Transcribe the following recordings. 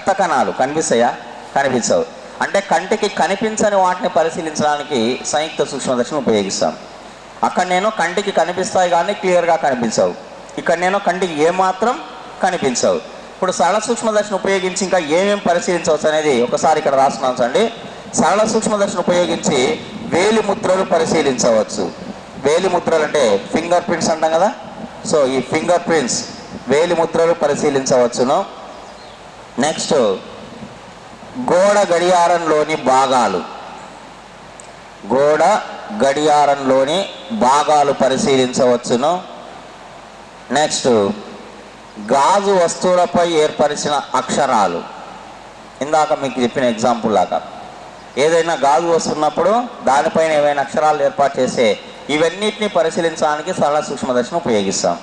రక్త కణాలు కనిపిస్తాయా? కనిపించవు. అంటే కంటికి కనిపించని వాటిని పరిశీలించడానికి సంయుక్త సూక్ష్మదర్శిని ఉపయోగిస్తాం. అక్కడ నేను కంటికి కనిపిస్తాయి కానీ క్లియర్గా కనిపించవు. ఇక్కడ నేను కంటికి ఏమాత్రం కనిపించవు. ఇప్పుడు సరళ సూక్ష్మదర్శిని ఉపయోగించి ఇంకా ఏమేమి పరిశీలించవచ్చు అనేది ఒకసారి ఇక్కడ రాస్తున్నాం అండి. సరళ సూక్ష్మదర్శిని ఉపయోగించి వేలి ముద్రలు పరిశీలించవచ్చు. వేలి ముద్రలు అంటే ఫింగర్ ప్రింట్స్ అంటాం కదా. సో ఈ ఫింగర్ ప్రింట్స్ వేలి ముద్రలు పరిశీలించవచ్చును. నెక్స్ట్ గోడ గడియారంలోని భాగాలు, గోడ గడియారంలోని భాగాలు పరిశీలించవచ్చును. నెక్స్ట్ గాజు వస్తువులపై ఏర్పరిచిన అక్షరాలు, ఇందాక మీకు చెప్పిన ఎగ్జాంపుల్ లాగా ఏదైనా గాజు వస్తున్నప్పుడు దానిపైన ఏవైనా అక్షరాలు ఏర్పాటు చేస్తే ఇవన్నిటిని పరిశీలించడానికి సరళ సూక్ష్మదర్శిని ఉపయోగిస్తాం.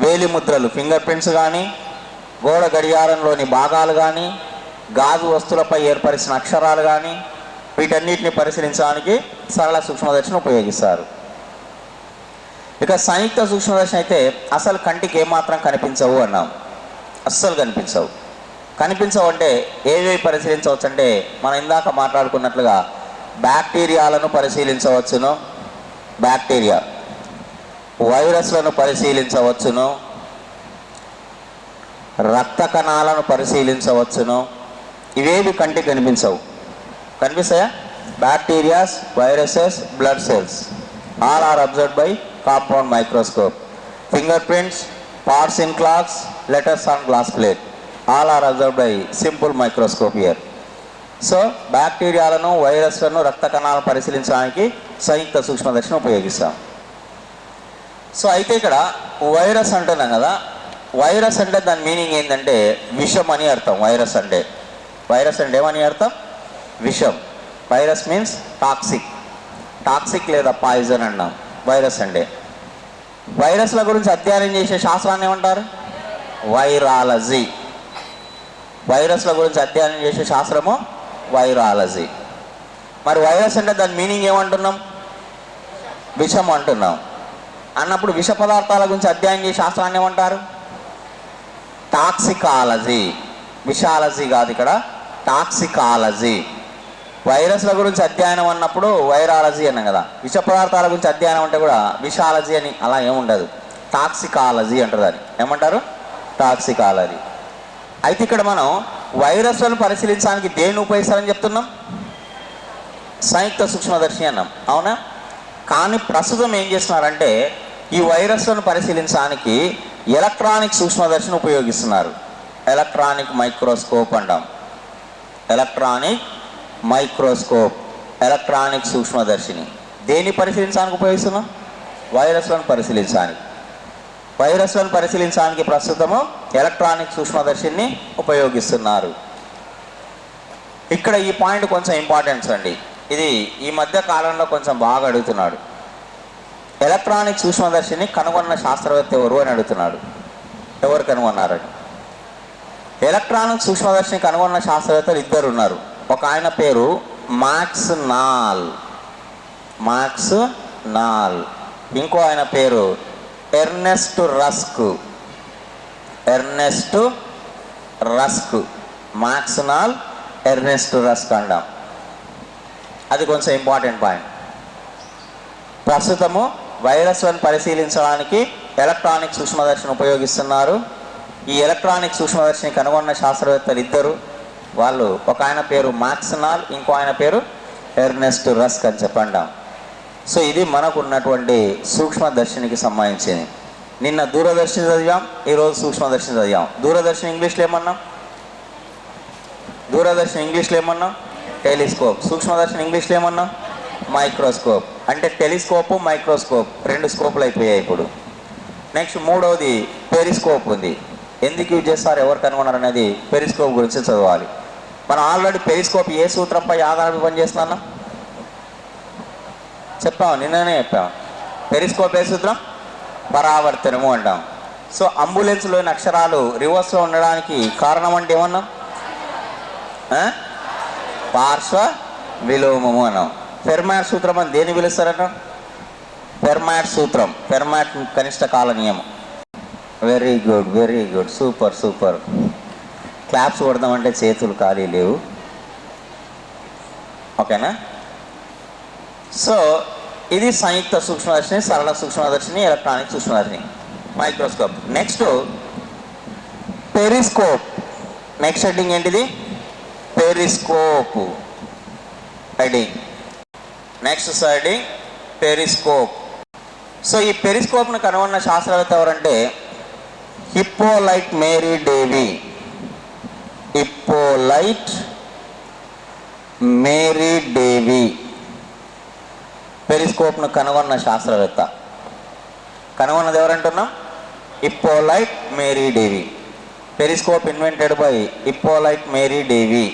వేలి ముద్రలు ఫింగర్ ప్రింట్స్ కానీ, గోడ గడియారంలోని భాగాలు కానీ, గాజు వస్తువులపై ఏర్పరిచిన అక్షరాలు కానీ, వీటన్నిటిని పరిశీలించడానికి సరళ సూక్ష్మదర్శిని ఉపయోగిస్తారు. ఇక సంయుక్త సూక్ష్మదర్శిని అయితే అసలు కంటికి ఏమాత్రం కనిపించవు అన్నాం. అస్సలు కనిపించవు. కనిపించవు అంటే ఏవేవి పరిశీలించవచ్చు అంటే మనం ఇందాక మాట్లాడుకున్నట్లుగా బ్యాక్టీరియాలను పరిశీలించవచ్చును, బ్యాక్టీరియా, వైరస్లను పరిశీలించవచ్చును, రక్త కణాలను పరిశీలించవచ్చును. ఇవేవి కంటికి కనిపించవు. కనిపిస్తాయా? Bacterias, viruses, blood cells all are observed by compound microscope. Fingerprints, parts in clocks, letters on glass plate all are observed by simple microscope here. So బ్యాక్టీరియాలను, వైరస్లను, రక్త కణాలను పరిశీలించడానికి సంయుక్త సూక్ష్మదర్శిని ఉపయోగిస్తాం. సో అయితే ఇక్కడ వైరస్ అంటున్నాం కదా. వైరస్ అంటే దాని మీనింగ్ ఏంటంటే విషం అని అర్థం. వైరస్ అంటే ఏమని అర్థం? విషం. వైరస్ మీన్స్ టాక్సిక్, టాక్సిక్ లేదా పాయిజన్ అన్నాం వైరస్ అంటే. వైరస్ల గురించి అధ్యయనం చేసే శాస్త్రాన్ని ఏమంటారు? వైరాలజీ. వైరస్ల గురించి అధ్యయనం చేసే శాస్త్రము వైరాలజీ. మరి వైరస్ అంటే దాని మీనింగ్ ఏమంటున్నాం? విషం అంటున్నాం. అన్నప్పుడు విష పదార్థాల గురించి అధ్యయనం చేసే శాస్త్రాన్ని ఏమంటారు? టాక్సికాలజీ. విషాలజీ కాదు, ఇక్కడ టాక్సికాలజీ. వైరస్ల గురించి అధ్యయనం అన్నప్పుడు వైరాలజీ అన్నాం కదా. విష పదార్థాల గురించి అధ్యయనం అంటే కూడా విషాలజీ అని అలా ఏముండదు, టాక్సికాలజీ అంటారు. దాన్ని ఏమంటారు? టాక్సికాలజీ. అయితే ఇక్కడ మనం వైరస్లను పరిశీలించడానికి దేన్ని ఉపయోగిస్తారని చెప్తున్నాం? సంయుక్త సూక్ష్మదర్శిని అన్నాం, అవునా? కానీ ప్రస్తుతం ఏం చేస్తున్నారంటే ఈ వైరస్లను పరిశీలించడానికి ఎలక్ట్రానిక్ సూక్ష్మదర్శిని ఉపయోగిస్తున్నారు. ఎలక్ట్రానిక్ మైక్రోస్కోప్ అంటాం. ఎలక్ట్రానిక్ మైక్రోస్కోప్, ఎలక్ట్రానిక్ సూక్ష్మదర్శిని దేన్ని పరిశీలించడానికి ఉపయోగిస్తున్నాం? వైరస్లను పరిశీలించడానికి. వైరస్లను పరిశీలించడానికి ప్రస్తుతము ఎలక్ట్రానిక్ సూక్ష్మదర్శిని ఉపయోగిస్తున్నారు. ఇక్కడ ఈ పాయింట్ కొంచెం ఇంపార్టెన్స్ అండి. ఇది ఈ మధ్య కాలంలో కొంచెం బాగా అడుగుతున్నాడు. ఎలక్ట్రానిక్ సూక్ష్మదర్శిని కనుగొన్న శాస్త్రవేత్త ఎవరు అని అడుగుతున్నాడు. ఎవరు కనుగొన్నారని? ఎలక్ట్రానిక్ సూక్ష్మదర్శిని కనుగొన్న శాస్త్రవేత్తలు ఇద్దరు ఉన్నారు. ఒక ఆయన పేరు మాక్స్ నాల్, ఇంకో ఆయన పేరు Ernst Ruska. Max Knoll, Ernst Ruska అంటాం. అది కొంచెం ఇంపార్టెంట్ పాయింట్. ప్రస్తుతము వైరస్లను పరిశీలించడానికి ఎలక్ట్రానిక్ సూక్ష్మదర్శిని ఉపయోగిస్తున్నారు. ఈ ఎలక్ట్రానిక్ సూక్ష్మదర్శిని కనుగొన్న శాస్త్రవేత్తలు ఇద్దరు. వాళ్ళు ఒక ఆయన పేరు మాక్స్ నాల్, ఇంకో ఆయన పేరు ఎర్నెస్ట్ రస్క్ అని చెప్పండాం. సో ఇది మనకు ఉన్నటువంటి సూక్ష్మదర్శినికి సంబంధించింది. నిన్న దూరదర్శిని చదివాం, ఈరోజు సూక్ష్మదర్శిని చదివాం. దూరదర్శిని ఇంగ్లీష్లో ఏమన్నాం? టెలిస్కోప్. సూక్ష్మదర్శిని ఇంగ్లీష్లో ఏమన్నాం? మైక్రోస్కోప్. అంటే టెలిస్కోపు, మైక్రోస్కోప్ రెండు స్కోపులు అయిపోయాయి ఇప్పుడు. నెక్స్ట్ మూడవది పెరిస్కోప్ ఉంది. ఎందుకు యూజ్ చేస్తారు, ఎవరు కనుగొన్నారు అనేది పెరిస్కోప్ గురించి చదవాలి. మనం ఆల్రెడీ పెరిస్కోప్ ఏ సూత్రంపై ఆధారపడి పనిచేస్తున్నాం చెప్పాము, నిన్ననే చెప్పాము. పెరిస్కోప్ ఏ సూత్రం? పరావర్తనము అంటాం. సో అంబులెన్స్లోని అక్షరాలు రివర్స్లో ఉండడానికి కారణం అంటే ఏమన్నాం? పార్శ్వ విలోమము అన్నాం. ఫెర్మాట్ సూత్రం అని దేన్ని పిలుస్తారన్నాం? ఫెర్మాట్ సూత్రం, ఫెర్మాట్ కనిష్ట కాల నియమం. Very good, super. క్లాప్స్ కొడదామంటే చేతులు ఖాళీ లేవు. ఓకేనా? సో ఇది సంయుక్త సూక్ష్మదర్శిని, సరళ సూక్ష్మదర్శిని, ఎలక్ట్రానిక్ సూక్ష్మదర్శిని, microscope. Next periscope. Next heading ఏంటిది? Periscope heading. Next heading periscope. So ఈ పెరిస్కోప్ను కనుగొన్న శాస్త్రవేత్త ఎవరంటే Hippolyte Marie Davy. Hippolyte Marie Davy పెరిస్కోప్ను కనుగొన్న శాస్త్రవేత్త. కనుగొన్నది ఎవరంటున్నాం? Hippolyte Marie Davy. Periscope invented by Hippolyte Marie Davy.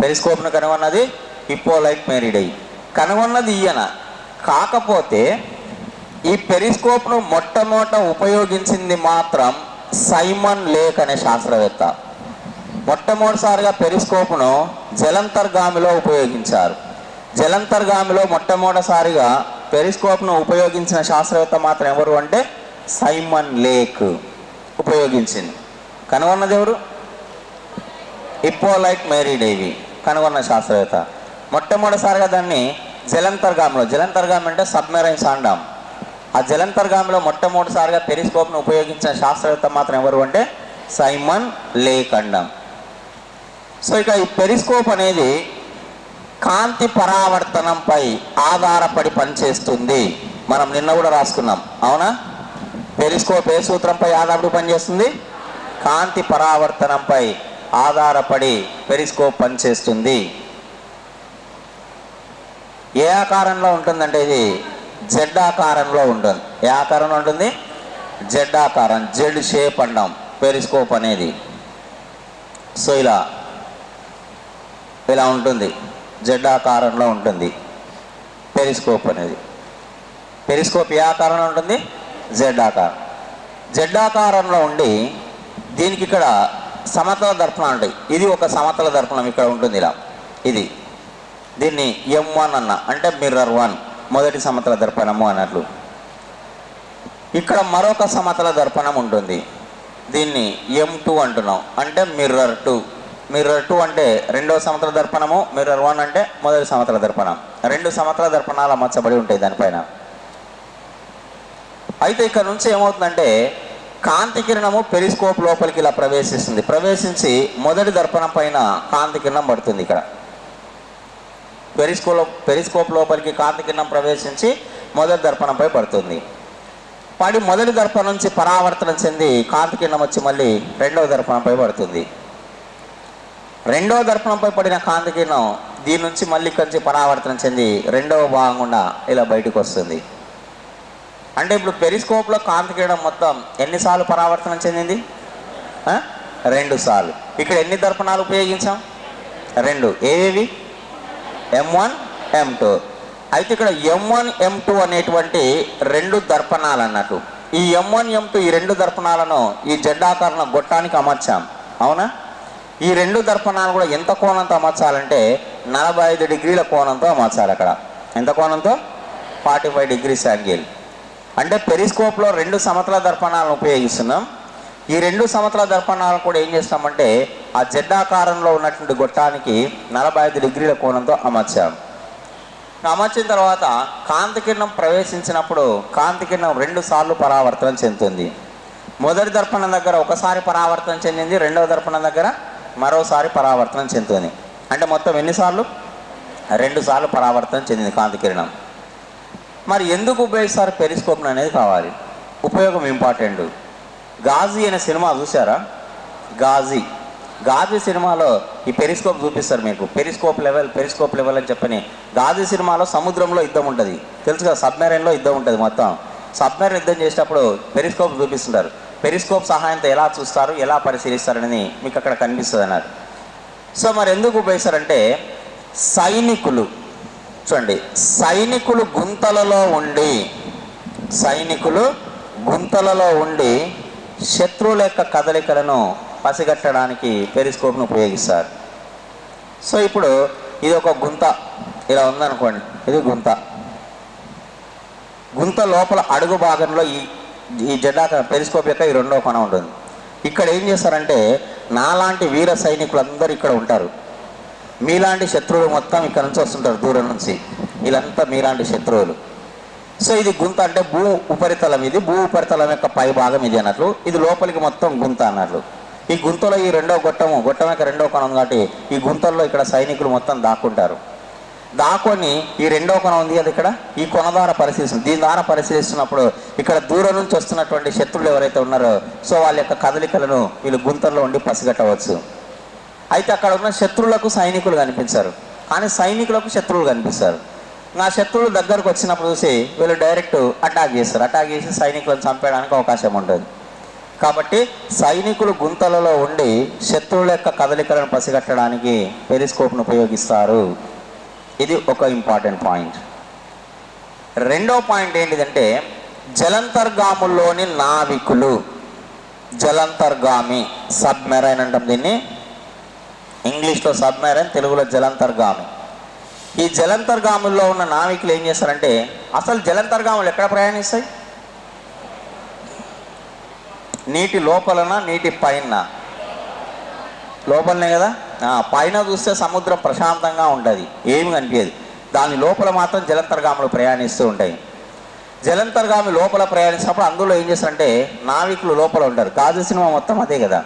పెరిస్కోప్ను కనుగొన్నది హిప్పోలైట్ మేరీ డేవి. కనుగొన్నది ఈయన. కాకపోతే ఈ పెరిస్కోప్ను మొట్టమొదట ఉపయోగించింది మాత్రం సైమన్ లేక్ అనే శాస్త్రవేత్త. మొట్టమొదటిసారిగా పెరిస్కోప్ను జలంతర్గామిలో ఉపయోగించారు. జలంతర్గామిలో మొట్టమొదటిసారిగా పెరిస్కోప్ను ఉపయోగించిన శాస్త్రవేత్త మాత్రం ఎవరు అంటే సైమన్ లేక్ ఉపయోగించింది. కనుగొన్నది ఎవరు? హిప్పోలైట్ మేరీ డేవి కనుగొన్న శాస్త్రవేత్త. మొట్టమొదటిసారిగా దాన్ని జలంతర్గామిలో, జలంతర్గామి అంటే సబ్మెరైన్స్ అంటాం, ఆ జలంతర్గామిలో మొట్టమొదటిసారిగా పెరిస్కోప్ను ఉపయోగించిన శాస్త్రవేత్త మాత్రం ఎవరు అంటే సైమన్ లేక్ అంటాం. సో ఇక ఈ పెరిస్కోప్ అనేది కాంతి పరావర్తనంపై ఆధారపడి పనిచేస్తుంది. మనం నిన్న కూడా రాసుకున్నాం, అవునా? పెరిస్కోప్ ఏ సూత్రంపై ఆధారపడి పనిచేస్తుంది? కాంతి పరావర్తనంపై ఆధారపడి పెరిస్కోప్ పనిచేస్తుంది. ఏ ఆకారంలో ఉంటుందంటే ఇది జెడ్ ఆకారంలో ఉంటుంది. ఏ ఆకారంలో ఉంటుంది? జెడ్ ఆకారం, జెడ్ షేప్ అంటాం పెరిస్కోప్ అనేది. సో ఇలా ఉంటుంది, జెడ్ ఆకారంలో ఉంటుంది పెరిస్కోప్ అనేది. పెరిస్కోప్ ఏ ఆకారంలో ఉంటుంది? జెడ్ ఆకారం. జెడ్ ఆకారంలో ఉండి దీనికి ఇక్కడ సమతల దర్పణం ఉంటాయి. ఇది ఒక సమతల దర్పణం ఇక్కడ ఉంటుంది ఇలా. దీన్ని M1 అన్న అంటే మిర్రర్ 1, మొదటి సమతల దర్పణము అన్నట్లు. ఇక్కడ మరొక సమతల దర్పణం ఉంటుంది, దీన్ని M2 అంటున్నాం అంటే మిర్రర్ 2. మిర్రర్ 2 అంటే రెండవ సమతల దర్పణము, మిర్రర్ 1 అంటే మొదటి సమతల దర్పణం. రెండు సమతల దర్పణాలు అమర్చబడి ఉంటాయి దానిపైన. అయితే ఇక్కడ నుంచి ఏమవుతుందంటే కాంతి కిరణము పెరిస్కోప్ లోపలికి ఇలా ప్రవేశిస్తుంది. ప్రవేశించి మొదటి దర్పణం పైన కాంతి కిరణం పడుతుంది. ఇక్కడ పెరిస్కోప్ లోపలికి కాంతి కిరణం ప్రవేశించి మొదటి దర్పణంపై పడుతుంది. పడి మొదటి దర్పణం నుంచి పరావర్తనం చెంది కాంతి కిరణం వచ్చి మళ్ళీ రెండవ దర్పణంపై పడుతుంది. రెండవ దర్పణంపై పడిన కాంతి కిరణం దీని నుంచి మళ్ళీ కొంచెం పరావర్తనం చెంది రెండవ భాగం గుండా ఇలా బయటకు వస్తుంది. అంటే ఇప్పుడు పెరిస్కోప్లో కాంతి కిరణం మొత్తం ఎన్నిసార్లు పరావర్తనం చెందింది? 2 సార్లు. ఇక్కడ ఎన్ని దర్పణాలు ఉపయోగించాం? 2. ఏవేవి? M1, M2. అయితే ఇక్కడ M1, M2 అనేటువంటి 2 దర్పణాలు అన్నట్టు. ఈ M1, M2 ఈ 2 దర్పణాలను ఈ జెడ్ ఆకారంలో గొట్టానికి అమర్చాం, అవునా? ఈ 2 దర్పణాలు కూడా ఎంత కోణంతో అమర్చాలంటే 45 డిగ్రీల కోణంతో అమర్చాలి. అక్కడ ఎంత కోణంతో? 45 డిగ్రీస్ యాంగిల్. అంటే పెరిస్కోప్లో 2 సమతల దర్పణాలను ఉపయోగిస్తున్నాం. ఈ 2 సమతల దర్పణాలను కూడా ఏం చేస్తామంటే ఆ జెడ్ ఆకారంలో ఉన్నటువంటి గొట్టానికి 45 డిగ్రీల కోణంతో అమర్చాం. అమర్చిన తర్వాత కాంతి కిరణం ప్రవేశించినప్పుడు కాంతి కిరణం 2 సార్లు పరావర్తనం చెందుతుంది. మొదటి దర్పణం దగ్గర ఒకసారి పరావర్తనం చెందింది, రెండవ దర్పణం దగ్గర మరోసారి పరావర్తనం చెందుతుంది. అంటే మొత్తం ఎన్నిసార్లు? 2 సార్లు పరావర్తనం చెందింది కాంతి కిరణం. మరి ఎందుకు ఉపయోగిస్తారు పెరిస్కోప్ అనేది కావాలి, ఉపయోగం ఇంపార్టెంట్. గాజీ అనే సినిమా చూసారా? గాజీ సినిమాలో ఈ పెరిస్కోప్ చూపిస్తారు మీకు. పెరిస్కోప్ లెవెల్ అని చెప్పని. గాజీ సినిమాలో సముద్రంలో యుద్ధం ఉంటుంది, తెలుసు కదా? సబ్మెరైన్లో యుద్ధం ఉంటుంది. మొత్తం సబ్మెరైన్ యుద్ధం చేసేటప్పుడు పెరిస్కోప్ చూపిస్తుంటారు. పెరిస్కోప్ సహాయంతో ఎలా చూస్తారు, ఎలా పరిశీలిస్తారని మీకు అక్కడ కనిపిస్తుంది అన్నారు. సో మరి ఎందుకు ఉపయోగిస్తారంటే సైనికులు చూడండి, సైనికులు గుంతలలో ఉండి శత్రువుల యొక్క కదలికలను పసిగట్టడానికి పెరిస్కోప్ను ఉపయోగిస్తారు. సో ఇప్పుడు ఇది ఒక గుంత ఇలా ఉందనుకోండి, ఇది గుంత లోపల అడుగు భాగంలో ఈ జెడ్ ఆకారం పెరిస్కోప్ యొక్క ఈ రెండవ కొన ఉంటుంది. ఇక్కడ ఏం చేస్తారంటే నాలాంటి వీర సైనికులందరూ ఇక్కడ ఉంటారు, మీలాంటి శత్రువులు మొత్తం ఇక్కడ నుంచి వస్తుంటారు దూరం నుంచి, వీళ్ళంతా మీలాంటి శత్రువులు. సో ఇది గుంత అంటే భూ ఉపరితలం, ఇది భూ ఉపరితలం యొక్క పై భాగం ఇది అన్నట్లు, ఇది లోపలికి మొత్తం గుంత అన్నట్లు. ఈ గుంతలో ఈ గొట్టం యొక్క రెండో కొనం కాబట్టి ఈ గుంతల్లో ఇక్కడ సైనికులు మొత్తం దాక్కుంటారు. దాక్కొని ఈ రెండో కొనం ఉంది అది ఇక్కడ, ఈ కొన ద్వారా పరిశీలిస్తుంది. దీని ద్వారా పరిశీలిస్తున్నప్పుడు ఇక్కడ దూరం నుంచి వస్తున్నటువంటి శత్రువులు ఎవరైతే ఉన్నారో సో వాళ్ళ యొక్క కదలికలను వీళ్ళు గుంతల్లో ఉండి పసిగట్టవచ్చు. అయితే అక్కడ ఉన్న శత్రువులకు సైనికులు కనిపించారు, కానీ సైనికులకు శత్రువులు కనిపిస్తారు. నా శత్రువులు దగ్గరకు వచ్చినప్పుడు చూసి వీళ్ళు డైరెక్ట్ అటాక్ చేస్తారు, అటాక్ చేసి సైనికులను చంపేయడానికి అవకాశం ఉంటుంది. కాబట్టి సైనికులు గుంతలలో ఉండి శత్రువుల యొక్క కదలికలను పసిగట్టడానికి పెరిస్కోప్ను ఉపయోగిస్తారు. ఇది ఒక ఇంపార్టెంట్ పాయింట్. రెండో పాయింట్ ఏంటిదంటే జలంతర్గాముల్లోని నావికులు, జలంతర్గామి, సబ్మెరైన్ అంటాం దీన్ని, ఇంగ్లీష్లో సబ్మెరైన్, తెలుగులో జలంతర్గామి. ఈ జలంతర్గాముల్లో ఉన్న నావికులు ఏం చేస్తారంటే, అసలు జలంతర్గాములు ఎక్కడ ప్రయాణిస్తాయి? నీటి లోపలనా నీటి పైన? లోపలనే కదా. పైన చూస్తే సముద్రం ప్రశాంతంగా ఉంటుంది, ఏమి కనిపించదు. దాని లోపల మాత్రం జలంతర్గాములు ప్రయాణిస్తూ ఉంటాయి. జలంతర్గామి లోపల ప్రయాణించినప్పుడు అందులో ఏం చేస్తారంటే నావికులు లోపల ఉంటారు. గాజు సినిమా మొత్తం అదే కదా.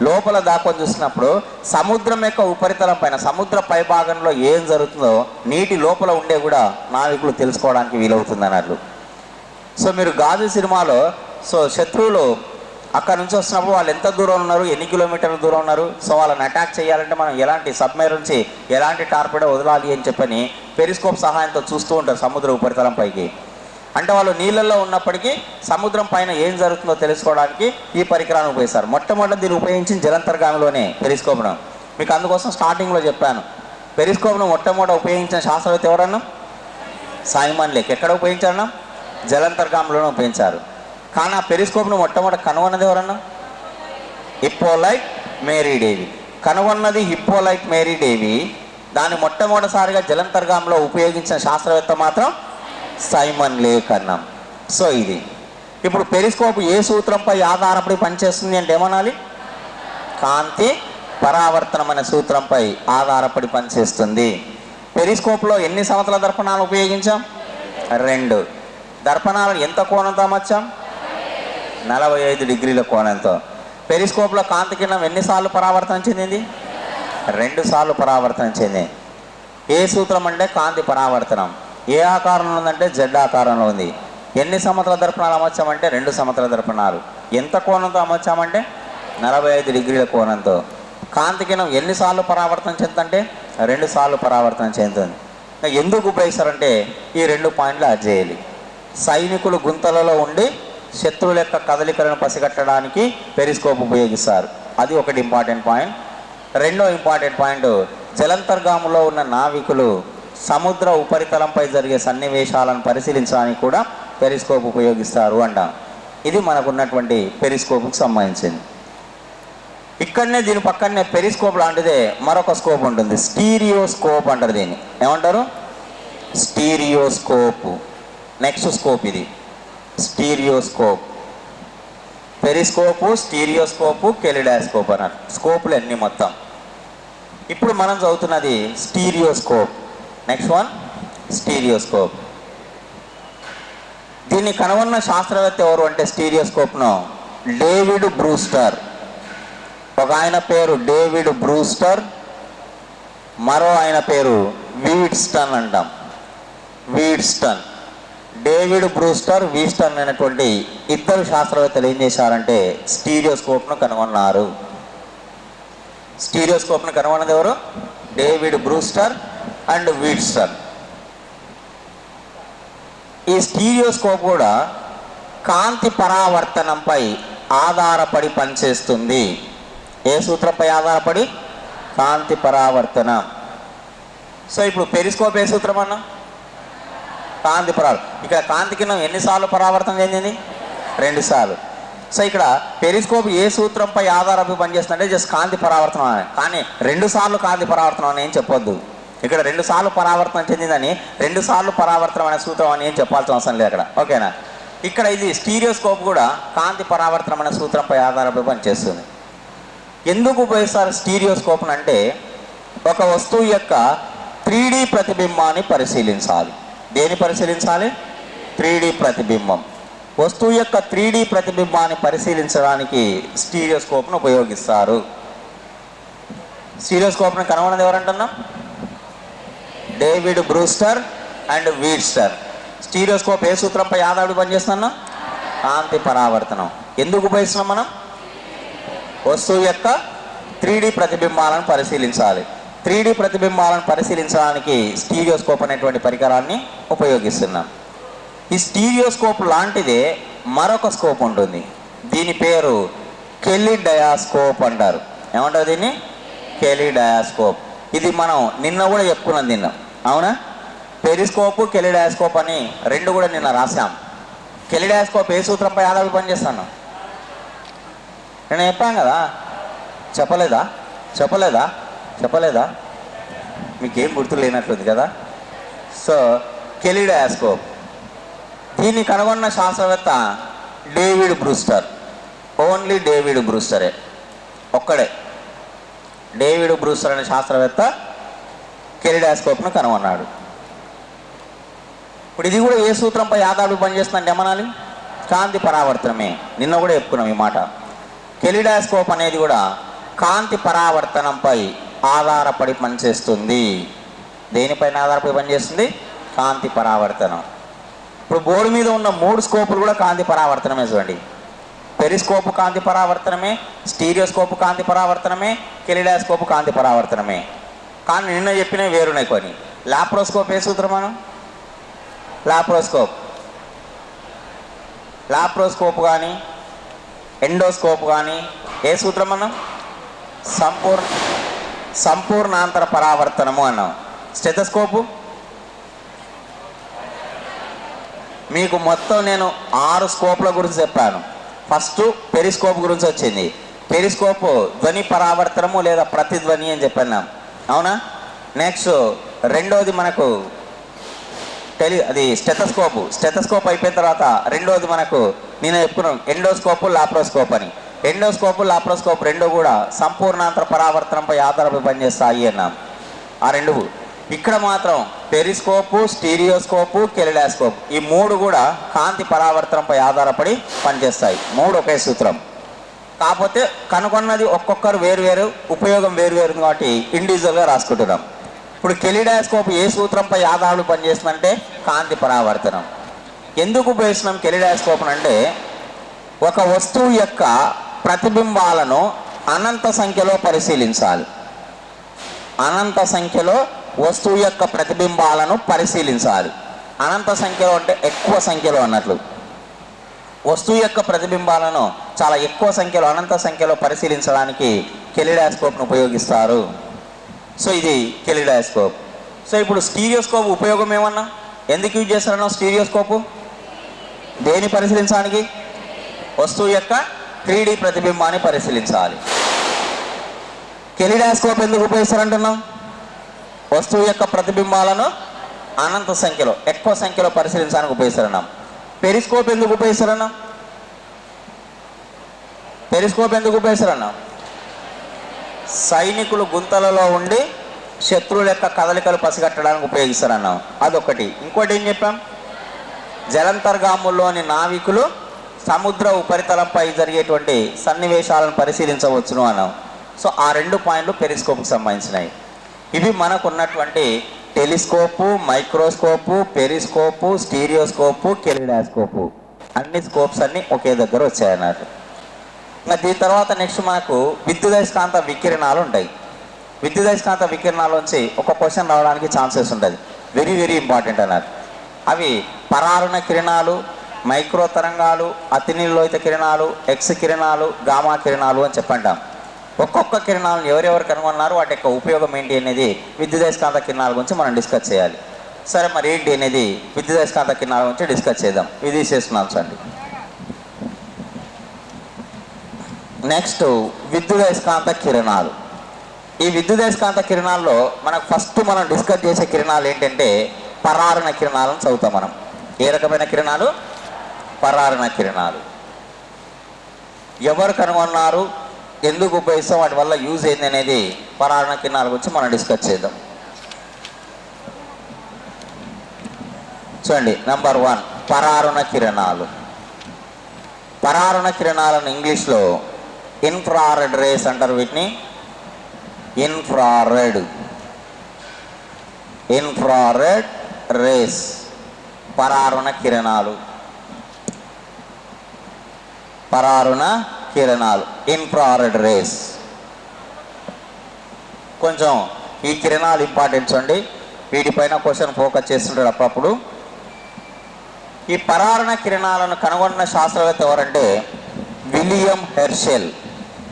లోపల దాక్కొని చూసినప్పుడు సముద్రం యొక్క ఉపరితలం పైన, సముద్ర పై భాగంలో ఏం జరుగుతుందో నీటి లోపల ఉండే కూడా నావికులు తెలుసుకోవడానికి వీలవుతుంది అన్నట్లు. సో మీరు గాజు సినిమాలో సో శత్రువులు అక్కడ నుంచి వస్తున్నప్పుడు వాళ్ళు ఎంత దూరం ఉన్నారు, ఎన్ని కిలోమీటర్ల దూరం ఉన్నారు, సో వాళ్ళని అటాక్ చేయాలంటే మనం ఎలాంటి సబ్మెరైన్ నుంచి ఎలాంటి టార్పెడో వదలాలి అని చెప్పని పెరిస్కోప్ సహాయంతో చూస్తూ ఉంటారు సముద్ర ఉపరితలం పైకి. అంటే వాళ్ళు నీళ్ళల్లో ఉన్నప్పటికీ సముద్రం పైన ఏం జరుగుతుందో తెలుసుకోవడానికి ఈ పరికరాన్ని ఉపయోగిస్తారు. మొట్టమొదటి దీన్ని ఉపయోగించిన జలంతర్గామిలోనే పెరిస్కోప్ను. మీకు అందుకోసం స్టార్టింగ్లో చెప్పాను, పెరిస్కోప్ను మొట్టమొదటి ఉపయోగించిన శాస్త్రవేత్త ఎవరన్నా? Simon lake. ఎక్కడ ఉపయోగించారన్నా? జలంతర్గామిలోనే ఉపయోగించారు. కానీ ఆ పెరిస్కోప్ను మొట్టమొదటి కనుగొన్నది ఎవరన్నా? హిప్పోలైట్ మేరీ డేవి. కనుగొన్నది హిప్పోలైట్ మేరీ డేవి. దాన్ని మొట్టమొదటిసారిగా జలంతర్గామిలో ఉపయోగించిన శాస్త్రవేత్త మాత్రం సైమన్ లేక్ అన్నాం. సో ఇది ఇప్పుడు పెరిస్కోప్ ఏ సూత్రంపై ఆధారపడి పనిచేస్తుంది అంటే ఏమనాలి? కాంతి పరావర్తనం అనే సూత్రంపై ఆధారపడి పనిచేస్తుంది. పెరిస్కోప్లో ఎన్ని సమతల దర్పణాలు ఉపయోగించాం? 2 దర్పణాలను ఎంత కోణంతో అమర్చాం? 45 డిగ్రీల కోణంతో. పెరిస్కోప్లో కాంతి కిరణం ఎన్నిసార్లు పరావర్తనం చెందింది? 2 సార్లు పరావర్తనం చెందింది. ఏ సూత్రం అంటే కాంతి పరావర్తనం. ఏ ఆకారంలో ఉందంటే జెడ్ ఆకారంలో ఉంది. ఎన్ని సమతల దర్పణాలు అమర్చామంటే 2 సమతల దర్పణాలు. ఎంత కోణంతో అమర్చామంటే 45 డిగ్రీల కోణంతో. కాంతి కిరణం ఎన్నిసార్లు పరావర్తనం చెందుతుంటే 2 సార్లు పరావర్తనం చెందుతుంది. ఎందుకు ఉపయోగిస్తారంటే ఈ 2 పాయింట్లు యాడ్ చేయాలి. సైనికులు గుంతలలో ఉండి శత్రువుల యొక్క కదలికలను పసిగట్టడానికి పెరిస్కోప్ ఉపయోగిస్తారు. అది ఒకటి ఇంపార్టెంట్ పాయింట్. రెండో ఇంపార్టెంట్ పాయింట్, జలంతర్గాములో ఉన్న నావికులు సముద్ర ఉపరితలంపై జరిగే సన్నివేశాలను పరిశీలించడానికి కూడా పెరిస్కోప్ ఉపయోగిస్తారు అంటాం. ఇది మనకున్నటువంటి పెరిస్కోప్కి సంబంధించింది. ఇక్కడనే దీని పక్కనే పెరిస్కోప్ లాంటిదే మరొక స్కోప్ ఉంటుంది, స్టీరియోస్కోప్ అంటారు దీన్ని. ఏమంటారు? స్టీరియోస్కోప్. నెక్స్ట్ స్కోప్ ఇది స్టీరియోస్కోప్. పెరిస్కోపు, స్టీరియోస్కోపు, కెలిడాస్కోప్ అన్నారు స్కోపులు అన్నీ మొత్తం. ఇప్పుడు మనం చదువుతున్నది స్టీరియోస్కోప్. Next one స్టీరియోస్కోప్. దీన్ని కనుగొన్న శాస్త్రవేత్త ఎవరు అంటే స్టీరియోస్కోప్ను డేవిడ్ బ్రూస్టర్. ఒక ఆయన పేరు డేవిడ్ బ్రూస్టర్, మరో ఆయన పేరు వీట్స్టన్ అంటాం. వీట్స్టన్, డేవిడ్ బ్రూస్టర్, వీట్స్టన్ అనేటువంటి 2 శాస్త్రవేత్తలు ఏం చేశారంటే స్టీరియోస్కోప్ను కనుగొన్నారు. స్టీరియోస్కోప్ను కనుగొన్నది ఎవరు? David Brewster and Wheatstone. ఈ స్టీరియోస్కోప్ కూడా కాంతి పరావర్తనంపై ఆధారపడి పనిచేస్తుంది. ఏ సూత్రంపై ఆధారపడి? కాంతి పరావర్తనం. సో ఇప్పుడు పెరిస్కోప్ ఏ సూత్రం అన్నా? కాంతి పరావర్తనం. ఇక్కడ కాంతి కిరణం ఎన్నిసార్లు పరావర్తనం చెందింది? 2 సార్లు. సో ఇక్కడ పెరిస్కోప్ ఏ సూత్రంపై ఆధారపడి పనిచేస్తుందంటే జస్ట్ కాంతి పరావర్తనం అని. కానీ 2 సార్లు కాంతి పరావర్తనం అని ఏం చెప్పొద్దు. ఇక్కడ 2 సార్లు పరావర్తనం చెందిందని 2 సార్లు పరావర్తనం అనే సూత్రం అని ఏం చెప్పాల్సిన అవసరం లేదు అక్కడ. ఓకేనా? ఇక్కడ ఇది స్టీరియోస్కోప్ కూడా కాంతి పరావర్తనం అనే సూత్రంపై ఆధారపడి పనిచేస్తుంది. ఎందుకు ఉపయోగిస్తారు స్టీరియోస్కోప్ అంటే ఒక వస్తువు యొక్క 3D ప్రతిబింబాన్ని పరిశీలించాలి. దేని పరిశీలించాలి? 3D ప్రతిబింబం. వస్తువు యొక్క 3D ప్రతిబింబాన్ని పరిశీలించడానికి స్టీరియోస్కోప్ను ఉపయోగిస్తారు. స్టీరియోస్కోప్ను కనుగొన్నది ఎవరంటున్నాం? David Brewster and Wheatstone. Stereoscope ఏ సూత్రంపై ఆధారపడి పనిచేస్తున్నాం? కాంతి పరావర్తనం. ఎందుకు ఉపయోగిస్తున్నాం మనం? వస్తువు యొక్క 3D ప్రతిబింబాలను పరిశీలించాలి. 3D ప్రతిబింబాలను పరిశీలించడానికి స్టీరియోస్కోప్ అనేటువంటి పరికరాన్ని ఉపయోగిస్తున్నాం. ఈ స్టీరియోస్కోప్ లాంటిదే మరొక స్కోప్ ఉంటుంది. దీని పేరు కెలిడయాస్కోప్ అంటారు. ఏమంటారు దీన్ని? కెలిడయాస్కోప్. ఇది మనం నిన్న కూడా చెప్పుకున్నాం నిన్న, అవునా? పెరిస్కోపు కెలిడయాస్కోప్ అని రెండు కూడా నిన్న రాశాం. కెలిడయాస్కోప్ ఏ సూత్రంపై ఆధారపడి పనిచేస్తాను నేను చెప్పాను కదా? చెప్పలేదా? మీకేం గుర్తు లేనట్లుంది కదా. సో కెలిడయాస్కోప్ దీన్ని కనుగొన్న శాస్త్రవేత్త డేవిడ్ బ్రూస్టర్. ఓన్లీ డేవిడ్ బ్రూస్టరే, ఒక్కడే. డేవిడ్ బ్రూస్టర్ అనే శాస్త్రవేత్త కెలిడయాస్కోప్ను కనుగొన్నాడు. ఇప్పుడు ఇది కూడా ఏ సూత్రంపై ఆధారపడి పనిచేస్తుందంటే ఏమనాలి? కాంతి పరావర్తనమే. నిన్న కూడా చెప్పుకున్నాం ఈ మాట. కెలిడయాస్కోప్ అనేది కూడా కాంతి పరావర్తనంపై ఆధారపడి పనిచేస్తుంది. దేనిపైన ఆధారపడి పనిచేస్తుంది? కాంతి పరావర్తనం. ఇప్పుడు బోర్డు మీద ఉన్న 3 స్కోపులు కూడా కాంతి పరావర్తనమే. చూడండి, పెరిస్కోపు కాంతి పరావర్తనమే, స్టీరియోస్కోపు కాంతి పరావర్తనమే, కెలిడయాస్కోపు కాంతి పరావర్తనమే. కానీ నిన్న చెప్పినవి వేరున్నాయి కొన్ని. లాప్రోస్కోప్ ఏ సూత్రం మనం? లాప్రోస్కోప్ కానీ ఎండోస్కోప్ కానీ ఏ సూత్రం అన్నాం? సంపూర్ణాంతర పరావర్తనము అన్నాం. స్టెథోస్కోపు మీకు మొత్తం నేను 6 స్కోప్ల గురించి చెప్పాను. ఫస్ట్ పెరిస్కోప్ గురించి వచ్చింది. పెరిస్కోప్ ధ్వని పరావర్తనము లేదా ప్రతిధ్వని అని చెప్పాను, అవునా? నెక్స్ట్ రెండోది మనకు అది స్టెథోస్కోప్ అయిపోయిన తర్వాత రెండోది మనకు నేను చెప్పుకున్నాం ఎండోస్కోపు, లాప్రోస్కోప్ అని. ఎండోస్కోపు, లాప్రోస్కోప్ రెండు కూడా సంపూర్ణాంతర పరావర్తనంపై ఆధారపడి పనిచేస్తాయి అన్నాం. ఆ రెండు. ఇక్కడ మాత్రం పెరిస్కోపు, స్టీరియోస్కోపు, కెలిడయాస్కోప్ ఈ 3 కూడా కాంతి పరావర్తనంపై ఆధారపడి పనిచేస్తాయి. 3 ఒకే సూత్రం. కాకపోతే కనుగొన్నది ఒక్కొక్కరు వేరువేరు, ఉపయోగం వేరువేరు కాబట్టి ఇండివిజువల్గా రాసుకుంటున్నాం. ఇప్పుడు కెలిడయాస్కోప్ ఏ సూత్రంపై ఆధారపడి పనిచేస్తుందంటే కాంతి పరావర్తనం. ఎందుకు ఉపయోగిస్తున్నాం కెలిడయాస్కోప్ అంటే ఒక వస్తువు యొక్క ప్రతిబింబాలను అనంత సంఖ్యలో పరిశీలించాలి. అనంత సంఖ్యలో వస్తువు యొక్క ప్రతిబింబాలను పరిశీలించాలి. అనంత సంఖ్యలో అంటే ఎక్కువ సంఖ్యలో అన్నట్లు. వస్తువు యొక్క ప్రతిబింబాలను చాలా ఎక్కువ సంఖ్యలో, అనంత సంఖ్యలో పరిశీలించడానికి కెలిడయాస్కోప్ను ఉపయోగిస్తారు. సో ఇది కెలిడయాస్కోప్. సో ఇప్పుడు స్టీరియోస్కోప్ ఉపయోగం ఏమన్నా? ఎందుకు యూజ్ చేస్తారన్నా స్టీరియోస్కోపు? దేని పరిశీలించడానికి? వస్తువు యొక్క 3D ప్రతిబింబాన్ని పరిశీలించాలి. కెలిడయాస్కోప్ ఎందుకు ఉపయోగిస్తారంటున్నాం? వస్తువు యొక్క ప్రతిబింబాలను అనంత సంఖ్యలో, ఎక్కువ సంఖ్యలో పరిశీలించడానికి ఉపయోగిస్తారన్నాం. పెరిస్కోప్ ఎందుకు ఉపయోగిస్తారన్నాం? సైనికులు గుంతలలో ఉండి శత్రువుల యొక్క కదలికలు పసిగట్టడానికి ఉపయోగిస్తారన్నాం. అదొకటి. ఇంకోటి ఏం చెప్పాం? జలంతర్గాముల్లోని నావికులు సముద్ర ఉపరితలంపై జరిగేటువంటి సన్నివేశాలను పరిశీలించవచ్చును అన్నాం. సో ఆ 2 పాయింట్లు పెరిస్కోప్కి సంబంధించినవి. ఇవి మనకు ఉన్నటువంటి టెలిస్కోపు, మైక్రోస్కోపు, పెరిస్కోపు, స్టీరియోస్కోపు, కెలిడయాస్కోపు అన్ని స్కోప్స్ అన్నీ ఒకే దగ్గర వచ్చాయన్నారు. ఇంకా దీని తర్వాత నెక్స్ట్ మనకు విద్యుదయస్కాంత వికిరణాలు ఉంటాయి. విద్యుదయస్కాంత వికిరణాల్లోంచి ఒక క్వశ్చన్ రావడానికి ఛాన్సెస్ ఉంటుంది. వెరీ వెరీ ఇంపార్టెంట్ అన్నారు. అవి పరారుణ కిరణాలు, మైక్రో తరంగాలు, అతినీలోహిత కిరణాలు, ఎక్స్ కిరణాలు, గామా కిరణాలు అని చెప్పంటాం. ఒక్కొక్క కిరణాలను ఎవరెవరు కనుగొన్నారు, వాటి యొక్క ఉపయోగం ఏంటి అనేది విద్యుదయస్కాంత కిరణాల గురించి మనం డిస్కస్ చేయాలి. సరే, మరి ఏంటి అనేది విద్యుదయస్కాంత కిరణాల గురించి డిస్కస్ చేద్దాం. ఇది చేస్తున్నాం అండి. నెక్స్ట్ విద్యుదయస్కాంత కిరణాలు. ఈ విద్యుదయస్కాంత కిరణాల్లో మనకు ఫస్ట్ మనం డిస్కస్ చేసే కిరణాలు ఏంటంటే పరారుణ కిరణాలను చదువుతాం మనం. ఏ రకమైన కిరణాలు? పరారుణ కిరణాలు. ఎవరు కనుగొన్నారు, ఎందుకు ఉపయోగిస్తాం, వాటి వల్ల యూజ్ ఏంది అనేది పరారుణ కిరణాల గురించి మనం డిస్కస్ చేద్దాం. చూడండి, నెంబర్ 1 పరారుణ కిరణాలు. పరారుణ కిరణాలను ఇంగ్లీష్లో ఇన్ఫ్రారెడ్ రేస్ అంటారు. వీటిని ఇన్ఫ్రారెడ్ రేస్, పరారుణ కిరణాలు. Infrared race. కొంచెం ఈ కిరణాలు ఇంపార్టెంట్ చూడండి, వీటిపైన క్వశ్చన్ ఫోకస్ చేస్తుంటాడు అప్పుడప్పుడు. ఈ పరారుణ కిరణాలను కనుగొన్న శాస్త్రవేత్త ఎవరంటే విలియం హెర్షెల్.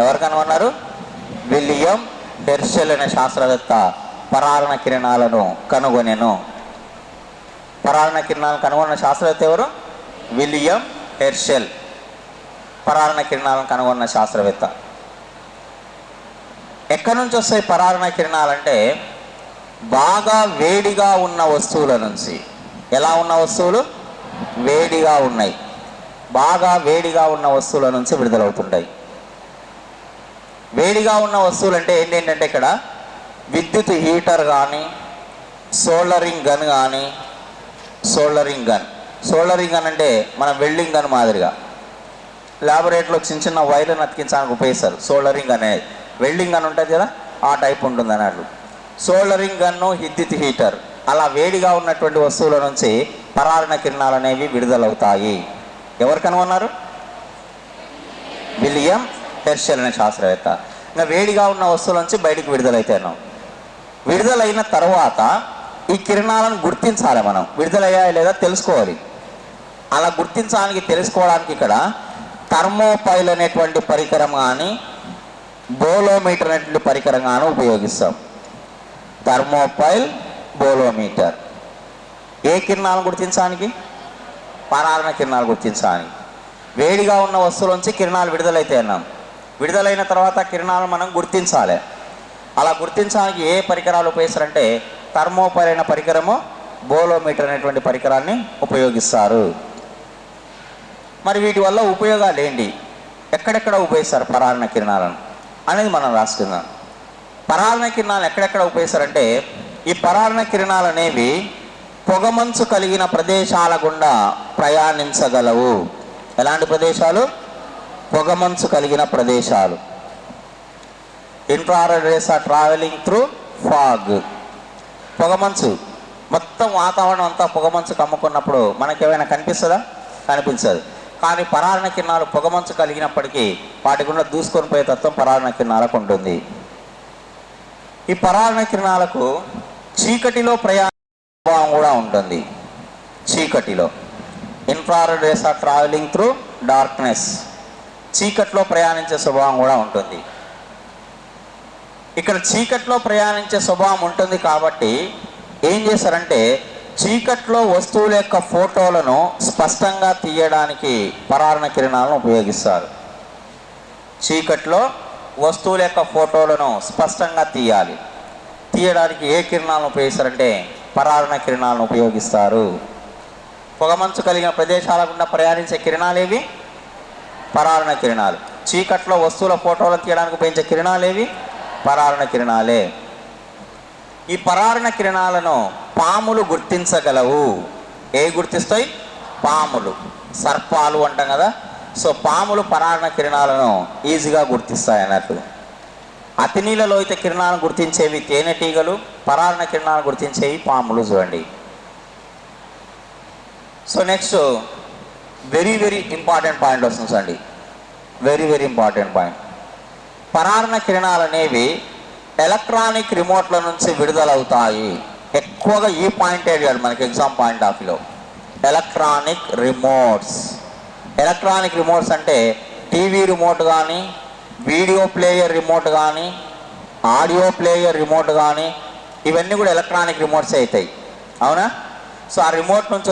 ఎవరు కనుగొన్నారు? విలియం హెర్షెల్ అనే శాస్త్రవేత్త పరారుణ కిరణాలను కనుగొనెను. పరారుణ కిరణాలను కనుగొన్న శాస్త్రవేత్త ఎవరు? William Herschel. పరారుణ కిరణాలను కనుగొన్న శాస్త్రవేత్త. ఎక్కడి నుంచి వస్తాయి పరారుణ కిరణాలంటే బాగా వేడిగా ఉన్న వస్తువుల నుంచి. ఎలా ఉన్న వస్తువులు? వేడిగా ఉన్నాయి. బాగా వేడిగా ఉన్న వస్తువుల నుంచి విడుదలవుతుంటాయి. వేడిగా ఉన్న వస్తువులు అంటే ఏంటంటే ఇక్కడ విద్యుత్ హీటర్ కానీ, సోల్డరింగ్ గన్ కానీ. సోల్డరింగ్ గన్ అంటే మన వెల్డింగ్ గన్ మాదిరిగా ల్యాబొరేటరీలో చిన్న చిన్న వైర్లను అతికించడానికి ఉపయోగిస్తారు. సోల్డరింగ్ అనేది వెల్డింగ్ గన్ ఉంటుంది కదా, ఆ టైప్ ఉంటుంది అన్నట్లు. సోల్డరింగ్ గన్ను, విద్యుత్ హీటర్, అలా వేడిగా ఉన్నటువంటి వస్తువుల నుంచి పరారుణ కిరణాలు అనేవి విడుదలవుతాయి. ఎవరు కనుగొన్నారు? విలియం హెర్షెల్ అనే శాస్త్రవేత్త. ఇంకా వేడిగా ఉన్న వస్తువుల నుంచి బయటికి విడుదలైతాను. విడుదలైన తర్వాత ఈ కిరణాలను గుర్తించాలి మనం, విడుదలయ్యాయా లేదా తెలుసుకోవాలి. అలా తెలుసుకోవడానికి ఇక్కడ థర్మోపైల్ అనేటువంటి పరికరం కానీ, బోలోమీటర్ అనేటువంటి పరికరం కానీ ఉపయోగిస్తాం. Thermopile, bolometer. ఏ కిరణాలను గుర్తించడానికి? పరారుణ కిరణాలు గుర్తించడానికి. వేడిగా ఉన్న వస్తువుల నుంచి కిరణాలు విడుదలైతే అన్నాం. విడుదలైన తర్వాత కిరణాలను మనం గుర్తించాలి. అలా గుర్తించడానికి ఏ పరికరాలు ఉపయోగిస్తారంటే థర్మోపైల్ అయిన పరికరము, బోలోమీటర్ అనేటువంటి పరికరాన్ని ఉపయోగిస్తారు. మరి వీటి వల్ల ఉపయోగాలు ఏంటి, ఎక్కడెక్కడ ఉపయోగిస్తారు పరారుణ కిరణాలను అనేది మనం రాసుకుందాం. పరారుణ కిరణాలు ఎక్కడెక్కడ ఉపయోగిస్తారంటే ఈ పరారుణ కిరణాలు అనేవి పొగమంచు కలిగిన ప్రదేశాల గుండా ప్రయాణించగలవు. ఎలాంటి ప్రదేశాలు? పొగమంచు కలిగిన ప్రదేశాలు. Infrared rays are travelling through fog. పొగమంచు, మొత్తం వాతావరణం అంతా పొగమంచు కమ్ముకున్నప్పుడు మనకేమైనా కనిపిస్తుందా? కనిపించదు. కానీ పరారుణ కిరణాలు పొగమంచు కలిగినప్పటికీ వాటి గుండా దూసుకొని పోయే తత్వం పరారుణ కిరణాలకు ఉంటుంది. ఈ పరారుణ కిరణాలకు చీకటిలో ప్రయాణం కూడా ఉంటుంది. చీకటిలో infrared rays are travelling through darkness. చీకట్లో ప్రయాణించే స్వభావం కూడా ఉంటుంది. ఇక్కడ చీకట్లో ప్రయాణించే స్వభావం ఉంటుంది కాబట్టి ఏం చేస్తారంటే చీకట్లో వస్తువుల యొక్క ఫోటోలను స్పష్టంగా తీయడానికి పరారుణ కిరణాలను ఉపయోగిస్తారు. చీకట్లో వస్తువుల యొక్క ఫోటోలను స్పష్టంగా తీయడానికి ఏ కిరణాలను ఉపయోగిస్తారంటే పరారుణ కిరణాలను ఉపయోగిస్తారు. పొగమంచు కలిగిన ప్రదేశాల గుండా ప్రయాణించే కిరణాలు ఏవి? పరారుణ కిరణాలు. చీకట్లో వస్తువుల ఫోటోలను తీయడానికి ఉపయోగించే కిరణాలు ఏవి? పరారుణ కిరణాలే. ఈ పరారుణ కిరణాలను పాములు గుర్తించగలవు. ఏ గుర్తిస్తాయి? పాములు, సర్పాలు అంటాం కదా. సో పాములు పరారుణ కిరణాలను ఈజీగా గుర్తిస్తాయి అన్నట్టు. అతి నీళ్ళలో అయితే కిరణాలను గుర్తించేవి తేనెటీగలు, పరారుణ కిరణాలను గుర్తించేవి పాములు. చూడండి. So next very important point వస్తుంది చూడండి. Very important point. పరారుణ కిరణాలు అనేవి ఎలక్ట్రానిక్ రిమోట్ల నుంచి విడుదలవుతాయి. ఎక్కువగా ఈ పాయింట్ అడిగాడు మనకి ఎగ్జామ్ పాయింట్ ఆఫ్ వ్యూలో. ఎలక్ట్రానిక్ రిమోట్స్ అంటే టీవీ రిమోట్ కానీ, వీడియో ప్లేయర్ రిమోట్ కానీ, ఆడియో ప్లేయర్ రిమోట్ కానీ, ఇవన్నీ కూడా ఎలక్ట్రానిక్ రిమోట్స్ అవుతాయి. అవునా? సో ఆ రిమోట్ నుంచి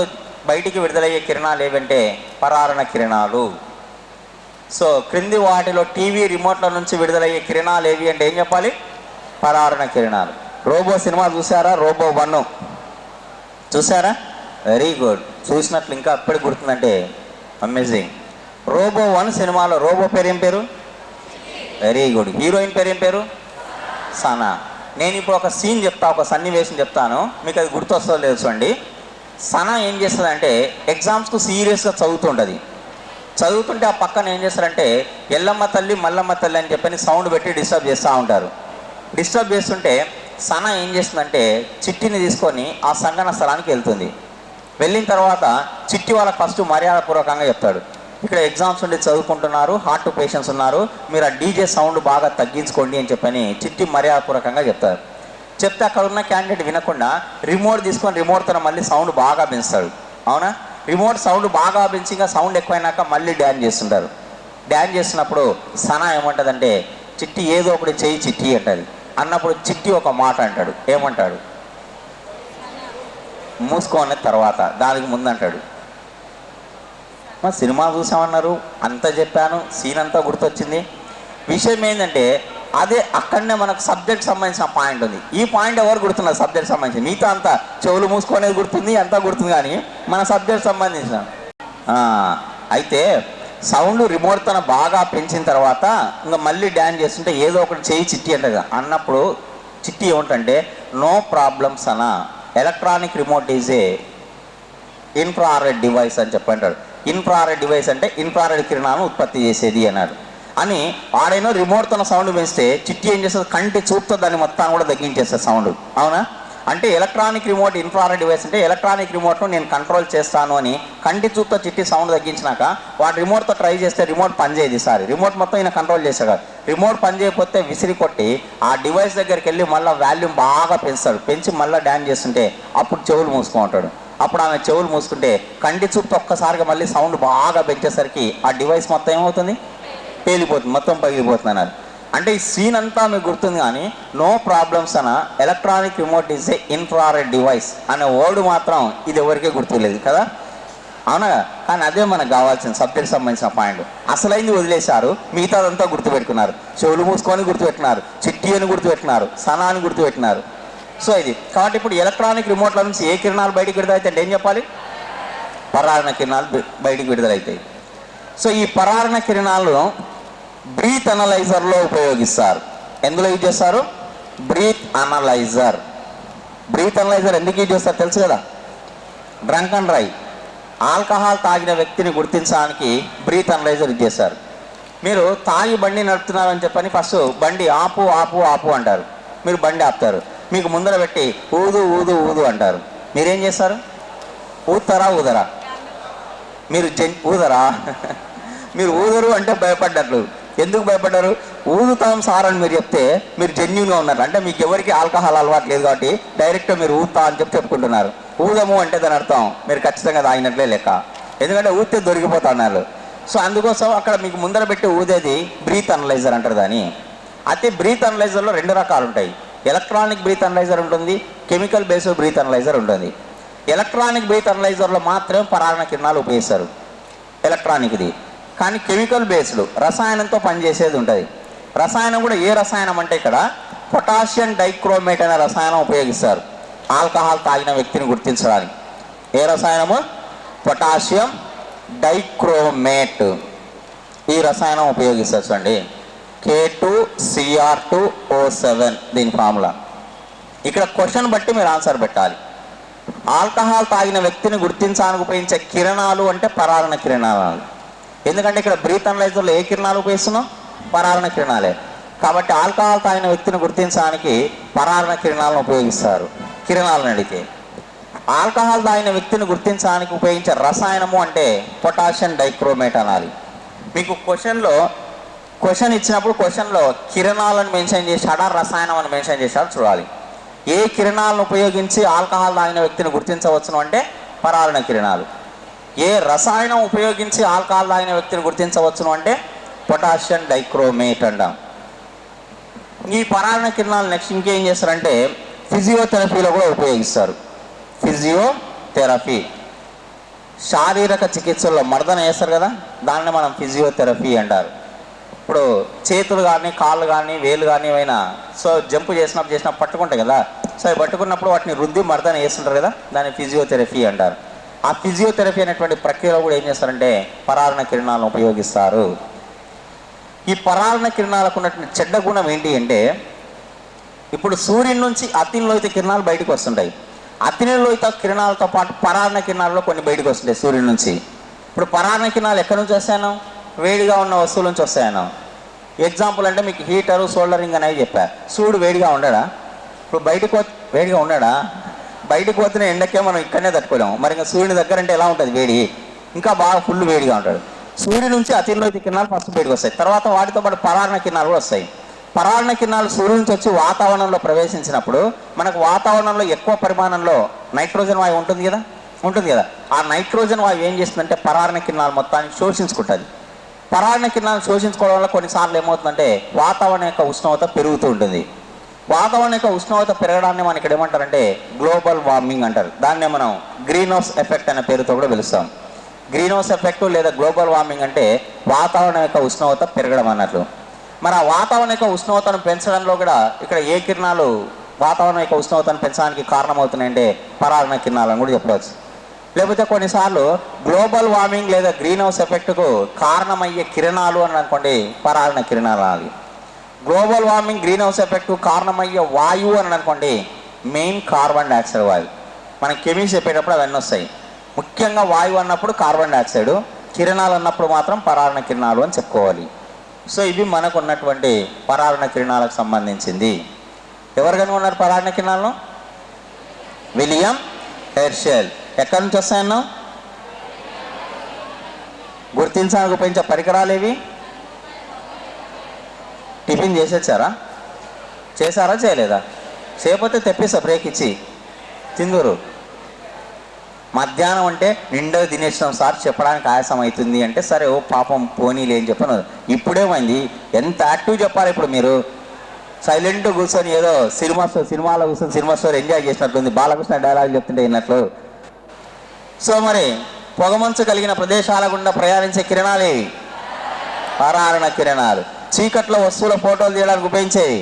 బయటికి విడుదలయ్యే కిరణాలు ఏవంటే పరారుణ కిరణాలు. సో క్రింది వాటిలో టీవీ రిమోట్ల నుంచి విడుదలయ్యే కిరణాలు ఏవి అంటే ఏం చెప్పాలి? పరారుణ కిరణాలు. రోబో సినిమా చూసారా? రోబో 1 చూసారా? Very good. చూసినట్లు ఇంకా అప్పటికి గుర్తుందంటే అమేజింగ్. రోబో 1 సినిమాలో రోబో పేరు ఏం పేరు? Very good. హీరోయిన్ పేరు ఏం పేరు? సనా. నేను ఇప్పుడు ఒక సీన్ చెప్తా, ఒక సన్నివేశం చెప్తాను, మీకు అది గుర్తొస్తుందో లేదు చూడండి. సనా ఏం చేస్తుందంటే ఎగ్జామ్స్కు సీరియస్గా చదువుతుంటుంది. చదువుతుంటే ఆ పక్కన ఏం చేస్తారంటే ఎల్లమ్మ తల్లి మల్లమ్మ తల్లి అని చెప్పని సౌండ్ పెట్టి డిస్టర్బ్ చేస్తూ ఉంటారు. డిస్టర్బ్ చేస్తుంటే సనా ఏం చేస్తుందంటే చిట్టిని తీసుకొని ఆ సంఘటన స్థలానికి వెళ్తుంది. వెళ్ళిన తర్వాత చిట్టి వాళ్ళకి ఫస్ట్ మర్యాదపూర్వకంగా చెప్తాడు, ఇక్కడ ఎగ్జామ్స్ ఉండి చదువుకుంటున్నారు, హార్ట్ పేషెంట్స్ ఉన్నారు, మీరు ఆ డీజే సౌండ్ బాగా తగ్గించుకోండి అని చెప్పని చిట్టి మర్యాదపూర్వకంగా చెప్తారు. చెప్తే అక్కడ ఉన్న క్యాండిడేట్ వినకుండా రిమోట్ తీసుకొని రిమోట్తో మళ్ళీ సౌండ్ బాగా పెంచుతాడు. అవునా? రిమోట్ సౌండ్ బాగా పెంచి ఇంకా సౌండ్ ఎక్కువైనాక మళ్ళీ డ్యాన్స్ చేస్తుంటారు. డ్యాన్స్ చేస్తున్నప్పుడు సనా ఏమంటుందంటే చిట్టి ఏదో ఒకటి చెయ్యి చిట్టి అంటది. అన్నప్పుడు చిట్టి ఒక మాట అంటాడు. ఏమంటాడు? మూసుకోనే తర్వాత దానికి ముందు అంటాడు, మా సినిమా చూసామన్నారు, అంతా చెప్పాను, సీన్ అంతా గుర్తొచ్చింది. విషయం ఏంటంటే అదే అక్కడనే మనకు సబ్జెక్ట్ సంబంధించిన పాయింట్ ఉంది. ఈ పాయింట్ ఎవరు గుర్తున్నారు? సబ్జెక్ట్ సంబంధించి. మిగతా అంతా చెవులు మూసుకునేది గుర్తుంది, అంతా గుర్తుంది, కానీ మన సబ్జెక్ట్ సంబంధించిన అయితే సౌండ్ రిమోట్ తన బాగా పెంచిన తర్వాత ఇంకా మళ్ళీ డ్యాన్స్ చేస్తుంటే ఏదో ఒకటి చేయి చిట్టి అంటది. అన్నప్పుడు చిట్టి ఏమిటంటే నో ప్రాబ్లమ్స్ అనా, electronic remote is a infrared device అని చెప్పంటాడు. ఇన్ఫ్రారెడ్ డివైస్ అంటే ఇన్ఫ్రారెడ్ కిరణాలను ఉత్పత్తి చేసేది అన్నాడు. అని ఆడైనా రిమోట్ తన సౌండ్ పెంచితే చిట్టి ఏం చేస్తుంది? కంటి చూపుతో దాన్ని మొత్తాన్ని కూడా తగ్గించేస్తుంది సౌండ్. అవునా? అంటే ఎలక్ట్రానిక్ రిమోట్ ఇన్ఫ్రారెడ్ డివైస్ అంటే ఎలక్ట్రానిక్ రిమోట్ను నేను కంట్రోల్ చేస్తాను అని కంటి చూపుతో చిట్టి సౌండ్ తగ్గించినాక వాడు రిమోట్తో ట్రై చేస్తే రిమోట్ పనిచేయదు. సారీ, రిమోట్ మొత్తం ఈయన కంట్రోల్ చేశాడు. రిమోట్ పని చేయకపోతే విసిరి కొట్టి ఆ డివైస్ దగ్గరికి వెళ్ళి మళ్ళీ వాల్యూమ్ బాగా పెంచుతాడు. పెంచి మళ్ళీ డ్యాన్స్ చేస్తుంటే అప్పుడు చెవులు మూసుకుంటాడు. అప్పుడు ఆమె చెవులు మూసుకుంటే కంటి చూపుతో ఒక్కసారిగా మళ్ళీ సౌండ్ బాగా పెంచేసరికి ఆ డివైస్ మొత్తం ఏమవుతుంది? పేలిపోతుంది, మొత్తం పగిలిపోతుంది అన్నారు. అంటే ఈ సీన్ అంతా మీకు గుర్తుంది, కానీ నో ప్రాబ్లమ్స్ అన్న electronic remote is a infrared device అనే వర్డ్ మాత్రం ఇది ఎవరికే గుర్తులేదు కదా. అవునా? కానీ అదే మనకు కావాల్సిన సబ్జెక్ట్ సంబంధించిన పాయింట్. అసలైంది వదిలేశారు, మిగతాదంతా గుర్తుపెట్టుకున్నారు. చెవులు మూసుకొని గుర్తుపెట్టినారు, చిట్టి అని గుర్తుపెట్టినారు, సనా అని గుర్తుపెట్టినారు. సో ఇది కాబట్టి ఇప్పుడు ఎలక్ట్రానిక్ రిమోట్ల నుంచి ఏ కిరణాలు బయటికి విడుదలైతే అంటే ఏం చెప్పాలి? పరారణ కిరణాలు బయటికి విడుదలవుతాయి. సో ఈ పరారణ కిరణాలను బ్రీత్ అనలైజర్లో ఉపయోగిస్తారు. ఎందులో యూజ్ చేస్తారు? Breath analyser. బ్రీత్ అనలైజర్ ఎందుకు యూజ్ చేస్తారు తెలుసు కదా? డ్రంక్ అండ్ డ్రైవ్, ఆల్కహాల్ తాగిన వ్యక్తిని గుర్తించడానికి బ్రీత్ అనలైజర్ యూజ్ చేస్తారు. మీరు తాగి బండి నడుపుతున్నారని చెప్పని ఫస్ట్ బండి ఆపు ఆపు ఆపు అంటారు. మీరు బండి ఆపుతారు. మీకు ముందర పెట్టి ఊదు ఊదు ఊదు అంటారు. మీరేం చేస్తారు? ఊదరా ఊదరా? మీరు ఊదరా? మీరు ఊదరు అంటే భయపడ్డట్లు. ఎందుకు భయపడ్డారు? ఊదుతాం సార్ అని మీరు చెప్తే మీరు జెన్యూన్గా ఉన్నారు. అంటే మీకు ఎవరికి ఆల్కహాల్ అలవాటు లేదు కాబట్టి డైరెక్ట్గా మీరు ఊదుతా అని చెప్పి చెప్పుకుంటున్నారు. ఊదము అంటే దాని అర్థం మీరు ఖచ్చితంగా తాగినట్లే లెక్క. ఎందుకంటే ఊదితే దొరికిపోతున్నారు. సో అందుకోసం అక్కడ మీకు ముందర పెట్టి ఊదేది బ్రీత్ అనలైజర్ అంటారు దాన్ని. అయితే బ్రీత్ అనలైజర్లో 2 రకాలు ఉంటాయి. ఎలక్ట్రానిక్ బ్రీత్ అనలైజర్ ఉంటుంది, కెమికల్ బేస్డ్ బ్రీత్ అనలైజర్ ఉంటుంది. ఎలక్ట్రానిక్ బ్రీత్ అనలైజర్లో మాత్రమే పరారణ కిరణాలు ఉపయోగిస్తారు ఎలక్ట్రానిక్ది. కానీ కెమికల్ బేస్డ్ రసాయనంతో పనిచేసేది ఉంటుంది. రసాయనం కూడా ఏ రసాయనం అంటే ఇక్కడ పొటాషియం డైక్రోమేట్ అనే రసాయనం ఉపయోగిస్తారు ఆల్కహాల్ తాగిన వ్యక్తిని గుర్తించడానికి. ఏ రసాయనము? Potassium dichromate. ఈ రసాయనం ఉపయోగిస్తారు చూడండి, K2Cr2O7 దీని ఫార్ములా. ఇక్కడ క్వశ్చన్ బట్టి మీరు ఆన్సర్ పెట్టాలి. ఆల్కహాల్ తాగిన వ్యక్తిని గుర్తించడానికి ఉపయోగించే కిరణాలు అంటే పరారణ కిరణాలు. ఎందుకంటే ఇక్కడ బ్రీత్ అనలైజర్లో ఏ కిరణాలు ఉపయోగిస్తున్నాం? పరారణ కిరణాలే. కాబట్టి ఆల్కహాల్ తాగిన వ్యక్తిని గుర్తించడానికి పరారణ కిరణాలను ఉపయోగిస్తారు. కిరణాలను అడిగితే ఆల్కహాల్ తాగిన వ్యక్తిని గుర్తించడానికి ఉపయోగించే రసాయనము అంటే పొటాషియం డైక్రోమేట్ అనాలి. మీకు క్వశ్చన్ ఇచ్చినప్పుడు క్వశ్చన్లో కిరణాలను మెన్షన్ చేశాడా రసాయనం అని మెన్షన్ చేశాడు చూడాలి. ఏ కిరణాలను ఉపయోగించి ఆల్కహాల్ తాగిన వ్యక్తిని గుర్తించవచ్చును అంటే పరారణ కిరణాలు. ఏ రసాయనం ఉపయోగించి ఆల్కహాల్ తాగిన వ్యక్తిని గుర్తించవచ్చును అంటే పొటాషియం డైక్రోమేట్ అంటాం. ఈ పరారణ కిరణాలు నెక్స్ట్ ఇంకేం చేస్తారంటే ఫిజియోథెరపీలో కూడా ఉపయోగిస్తారు. ఫిజియోథెరపీ శారీరక చికిత్సల్లో మర్దన వేస్తారు కదా, దాన్ని మనం ఫిజియోథెరపీ అంటారు. ఇప్పుడు చేతులు కానీ కాళ్ళు కానీ వేలు కానీ ఏమైనా సో జంప్ చేసినప్పుడు పట్టుకుంటాయి కదా, సో అవి పట్టుకున్నప్పుడు వాటిని రుద్ది మర్దన వేస్తుంటారు కదా, దాన్ని ఫిజియోథెరపీ అంటారు. ఆ ఫిజియోథెరపీ అనేటువంటి ప్రక్రియలో కూడా ఏం చేస్తారంటే పరారుణ కిరణాలను ఉపయోగిస్తారు. ఈ పరారుణ కిరణాలకు ఉన్నటువంటి చెడ్డ గుణం ఏంటి అంటే, ఇప్పుడు సూర్యుని నుంచి అతిలోహిత కిరణాలు బయటకు వస్తుంటాయి. అతిలోహిత కిరణాలతో పాటు పరారుణ కిరణాలలో కొన్ని బయటకు వస్తుంటాయి సూర్యుని నుంచి. ఇప్పుడు పరారుణ కిరణాలు ఎక్కడి నుంచి వస్తాయను? వేడిగా ఉన్న వస్తువుల నుంచి వస్తాయను. ఎగ్జాంపుల్ అంటే మీకు హీటరు, సోల్డరింగ్ అనేవి చెప్పారు. సూర్యుడు వేడిగా ఉండడా? ఇప్పుడు బయటకు వేడిగా ఉండడా? బయటకు పోతున్న ఎండకే మనం ఇక్కడనే తట్టుకోలేము. మరి ఇంకా సూర్యుని దగ్గర అంటే ఎలా ఉంటుంది వేడి? ఇంకా బాగా ఫుల్ వేడిగా ఉంటాడు. సూర్యుడి నుంచి అతిలోహిత కిరణాలు ఫస్ట్ బయటకు వస్తాయి. తర్వాత వాటితో పాటు పరారుణ కిరణాలు కూడా వస్తాయి. పరారుణ కిరణాలు సూర్యుడి నుంచి వచ్చి వాతావరణంలో ప్రవేశించినప్పుడు మనకు వాతావరణంలో ఎక్కువ పరిమాణంలో నైట్రోజన్ వాయువు ఉంటుంది కదా. ఆ నైట్రోజన్ వాయువు ఏం చేస్తుందంటే పరారుణ కిరణాలు మొత్తాన్ని శోషించుకుంటుంది. పరారుణ కిరణాలు శోషించుకోవడం వల్ల కొన్నిసార్లు ఏమవుతుందంటే వాతావరణం యొక్క ఉష్ణోగ్రత పెరుగుతూ ఉంటుంది. వాతావరణం యొక్క ఉష్ణోగ్రత పెరగడాన్ని మనం ఇక్కడ ఏమంటారంటే గ్లోబల్ వార్మింగ్ అంటారు. దాన్నే మనం గ్రీన్ హౌస్ ఎఫెక్ట్ అనే పేరుతో కూడా పిలుస్తాం. గ్రీన్ హౌస్ ఎఫెక్ట్ లేదా గ్లోబల్ వార్మింగ్ అంటే వాతావరణం యొక్క ఉష్ణోగ్రత పెరగడం అన్నట్లు. మరి ఆ వాతావరణం యొక్క ఉష్ణోగ్రతను పెంచడంలో కూడా ఇక్కడ ఏ కిరణాలు వాతావరణం యొక్క ఉష్ణోగ్రతను పెంచడానికి కారణమవుతున్నాయంటే పరారుణ కిరణాలను కూడా చెప్పవచ్చు. లేకపోతే కొన్నిసార్లు గ్లోబల్ వార్మింగ్ లేదా గ్రీన్ హౌస్ ఎఫెక్ట్కు కారణమయ్యే కిరణాలు అని అనుకోండి పరారుణ కిరణాలు అనాలి. Global warming green house effect కారణమయ్యే వాయువు అని అనుకోండి మెయిన్ కార్బన్ డైఆక్సైడ్ వాయువు. మనం కెమిక్స్ చెప్పేటప్పుడు అవన్నీ వస్తాయి. ముఖ్యంగా వాయువు అన్నప్పుడు కార్బన్ డైఆక్సైడ్, కిరణాలు అన్నప్పుడు మాత్రం పరారుణ కిరణాలు అని చెప్పుకోవాలి. సో ఇవి మనకు ఉన్నటువంటి పరారుణ కిరణాలకు సంబంధించింది. ఎవరు కనుగొన్నారు పరారుణ కిరణాలను? William Herschel. ఎక్కడి నుంచి వస్తాయన్నా? గుర్తించడానికి ఉపయోగించే పరికరాలు ఏవి? టిఫిన్ చేసేచ్చారా? చేశారా చేయలేదా? చేయకపోతే తెప్పిస్తా బ్రేక్ ఇచ్చి తిందూరు. మధ్యాహ్నం అంటే నిండా తినేసినాం సార్ చెప్పడానికి ఆయాసం అవుతుంది అంటే సరే ఓ పాపం పోనీలు ఏం చెప్పను. ఇప్పుడేమైంది? ఎంత యాక్టివ్ చెప్పాలి ఇప్పుడు మీరు. సైలెంట్ కూర్చొని ఏదో సినిమాలో కూర్చొని సినిమా స్టోరీ ఎంజాయ్ చేసినట్టుంది. బాలకృష్ణ డైలాగ్ చెప్తుంటే విన్నట్లు. సో మరి పొగమంచు కలిగిన ప్రదేశాల గుండా ప్రయాణించే కిరణాలు ఏవి? పరారుణ కిరణాలు. చీకట్లో వస్తువుల ఫోటోలు తీయడానికి ఉపయోగించేవి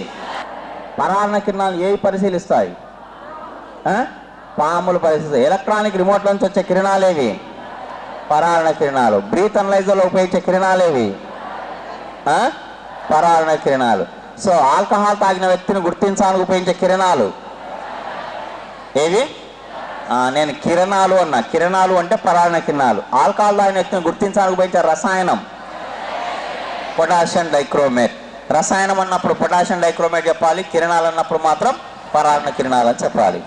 పరారుణ కిరణాలు ఏవి పరిశీలిస్తాయి? పాములు పరిశీలిస్తాయి. ఎలక్ట్రానిక్ రిమోట్ నుంచి వచ్చే కిరణాలు ఏవి? పరారుణ కిరణాలు. బ్రీత్ అనలైజర్లో ఉపయోగించే కిరణాలు ఏవి? పరారుణ కిరణాలు. సో ఆల్కహాల్ తాగిన వ్యక్తిని గుర్తించడానికి ఉపయోగించే కిరణాలు ఏవి? నేను కిరణాలు అన్నా. కిరణాలు అంటే పరారుణ కిరణాలు. ఆల్కహాల్ తాగిన వ్యక్తిని గుర్తించడానికి ఉపయోగించే రసాయనం పొటాషియం డైక్రోమేట్. రసాయనం అన్నప్పుడు పొటాషియం డైక్రోమేట్ చెప్పాలి. కిరణాలు అన్నప్పుడు మాత్రం పరారుణ కిరణాలు అని చెప్పాలి.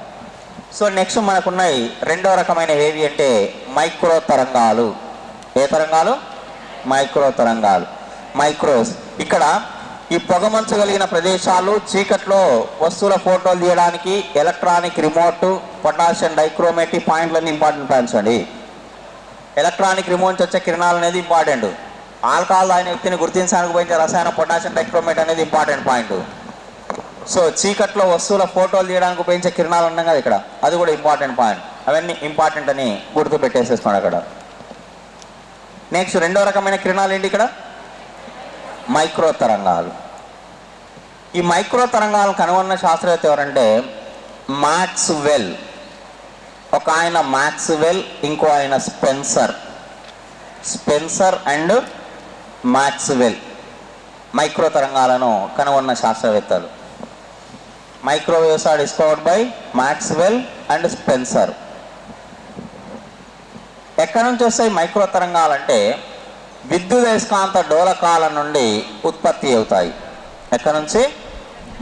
సో నెక్స్ట్ మనకున్నాయి రెండో రకమైన ఏవి అంటే మైక్రో తరంగాలు. ఏ తరంగాలు? మైక్రో తరంగాలు. మైక్రోస్. ఇక్కడ ఈ పొగమంచు కలిగిన ప్రదేశాలు, చీకట్లో వస్తువుల ఫోటోలు తీయడానికి ఎలక్ట్రానిక్ రిమోట్, పొటాషియం డైక్రోమేట్ ఈ పాయింట్లన్నీ ఇంపార్టెంట్ పాయింట్స్ అండి. ఎలక్ట్రానిక్ రిమోట్ నుంచి వచ్చే కిరణాలు అనేది ఇంపార్టెంట్. ఆల్కహాల్ తాగిన వ్యక్తిని గుర్తించడానికి ఉపయోగించే రసాయన పొటాషియం డైక్రోమేట్ అనేది ఇంపార్టెంట్ పాయింట్. సో చీకట్లో వస్తువుల ఫోటోలు తీయడానికి ఉపయోగించే కిరణాలు ఉన్నాయి కదా ఇక్కడ, అది కూడా ఇంపార్టెంట్ పాయింట్. అవన్నీ ఇంపార్టెంట్ అని గుర్తు పెట్టేసేసుకోండి అక్కడ. నెక్స్ట్ రెండో రకమైన కిరణాలు ఏంటి ఇక్కడ? మైక్రో తరంగాలు. ఈ మైక్రో తరంగాలను కనుగొన్న శాస్త్రవేత్త ఎవరంటే మ్యాక్స్వెల్. ఒక ఆయన మ్యాక్స్వెల్, ఇంకో ఆయన స్పెన్సర్ అండ్ మ్యాక్స్వెల్ మైక్రో తరంగాలను కనుగొన్న శాస్త్రవేత్తలు. Microwaves are discovered by Maxwell and Spencer. ఎక్కడి నుంచి వస్తాయి మైక్రో తరంగాలంటే విద్యుదయస్కాంత డోలకాల నుండి ఉత్పత్తి అవుతాయి. ఎక్కడి నుంచి?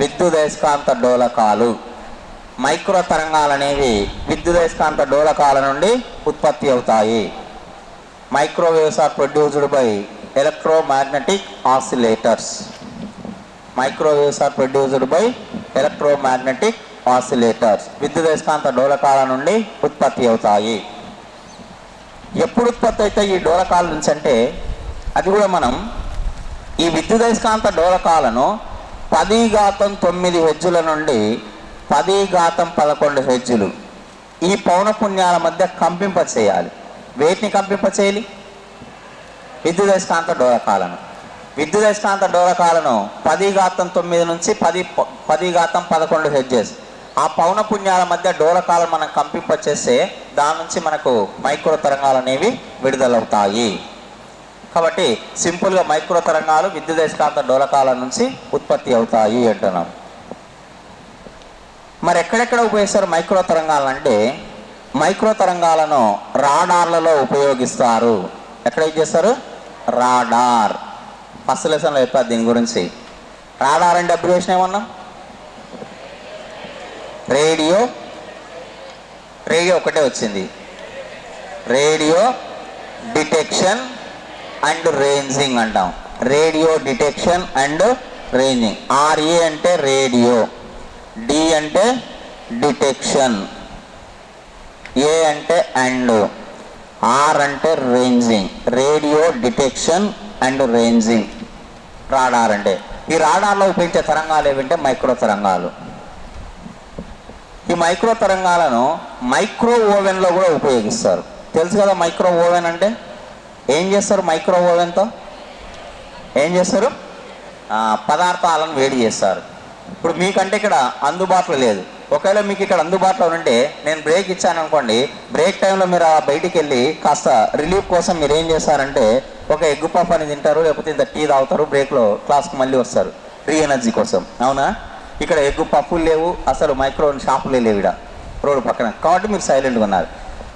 విద్యుదయస్కాంత డోలకాలు. మైక్రో తరంగాలు అనేవి విద్యుదయస్కాంత డోలకాల నుండి ఉత్పత్తి అవుతాయి. Microwaves are produced by electromagnetic oscillators. Microwaves are produced by electromagnetic oscillators. విద్యుదయస్కాంత డోలకాల నుండి ఉత్పత్తి అవుతాయి. ఎప్పుడు ఉత్పత్తి అవుతాయి ఈ డోలకాల నుంచి అంటే అది కూడా మనం ఈ విద్యుదయస్కాంత డోలకాలను 10⁹ హెర్ట్జుల నుండి 10⁻11 హెర్ట్జులు ఈ పౌనపున్యాల మధ్య కంపింప చేయాలి. వేటిని కంపింప చేయాలి? విద్యుదయస్కాంత డోలకాలను. విద్యుదయస్కాంత డోలకాలను 10⁹ నుంచి 10⁻11 హెర్ట్జెస్ ఆ పౌనపున్యాల మధ్య డోలకాలను మనం కంపింప చేస్తే దాని నుంచి మనకు మైక్రో తరంగాలు అనేవి విడుదలవుతాయి. కాబట్టి సింపుల్గా మైక్రో తరంగాలు విద్యుదయస్కాంత డోలకాల నుంచి ఉత్పత్తి అవుతాయి అంటున్నాం. మరి ఎక్కడెక్కడ ఉపయోగిస్తారు మైక్రో తరంగాలను అంటే, మైక్రో తరంగాలను రాడార్లలో ఉపయోగిస్తారు. ఎక్కడ యూజ్ చేస్తారు? రాడార్. ఫస్ట్ లెసన్లో చెప్పారు దీని గురించి. రాడార్ అంటే అబ్రివేషన్ ఏమన్నా? రేడియో ఒకటే వచ్చింది. రేడియో డిటెక్షన్ అండ్ రేంజింగ్ అంటాం. Radio detection and ranging. RA అంటే రేడియో, డి అంటే డిటెక్షన్, ఏ అంటే అండ్, ఆర్ అంటే ranging. Radio detection and ranging radar అంటే. ఈ రాడార్లో ఉపయోగించే తరంగాలు ఏమంటే మైక్రో తరంగాలు. ఈ మైక్రో తరంగాలను మైక్రో ఓవెన్లో కూడా ఉపయోగిస్తారు. తెలుసు కదా మైక్రో ఓవెన్ అంటే? ఏం చేస్తారు మైక్రో ఓవెన్తో? ఏం చేస్తారు? పదార్థాలను వేడి చేస్తారు. ఇప్పుడు మీకంటే ఇక్కడ అందుబాటులో లేదు. ఒకవేళ మీకు ఇక్కడ అందుబాటులో ఉంటే నేను బ్రేక్ ఇచ్చాను అనుకోండి, బ్రేక్ టైంలో మీరు బయటికి వెళ్ళి కాస్త రిలీఫ్ కోసం మీరు ఏం చేస్తారంటే ఒక ఎగ్ పఫ్ అని తింటారు, లేకపోతే ఇంత టీ తాగుతారు, బ్రేక్లో క్లాస్కి మళ్ళీ వస్తారు రీ ఎనర్జీ కోసం. అవునా? ఇక్కడ ఎగ్ పప్పులు లేవు, అసలు మైక్రో షాపులే లేవు ఇక్కడ రోడ్డు పక్కన. కాబట్టి మీరు సైలెంట్గా ఉన్నారు.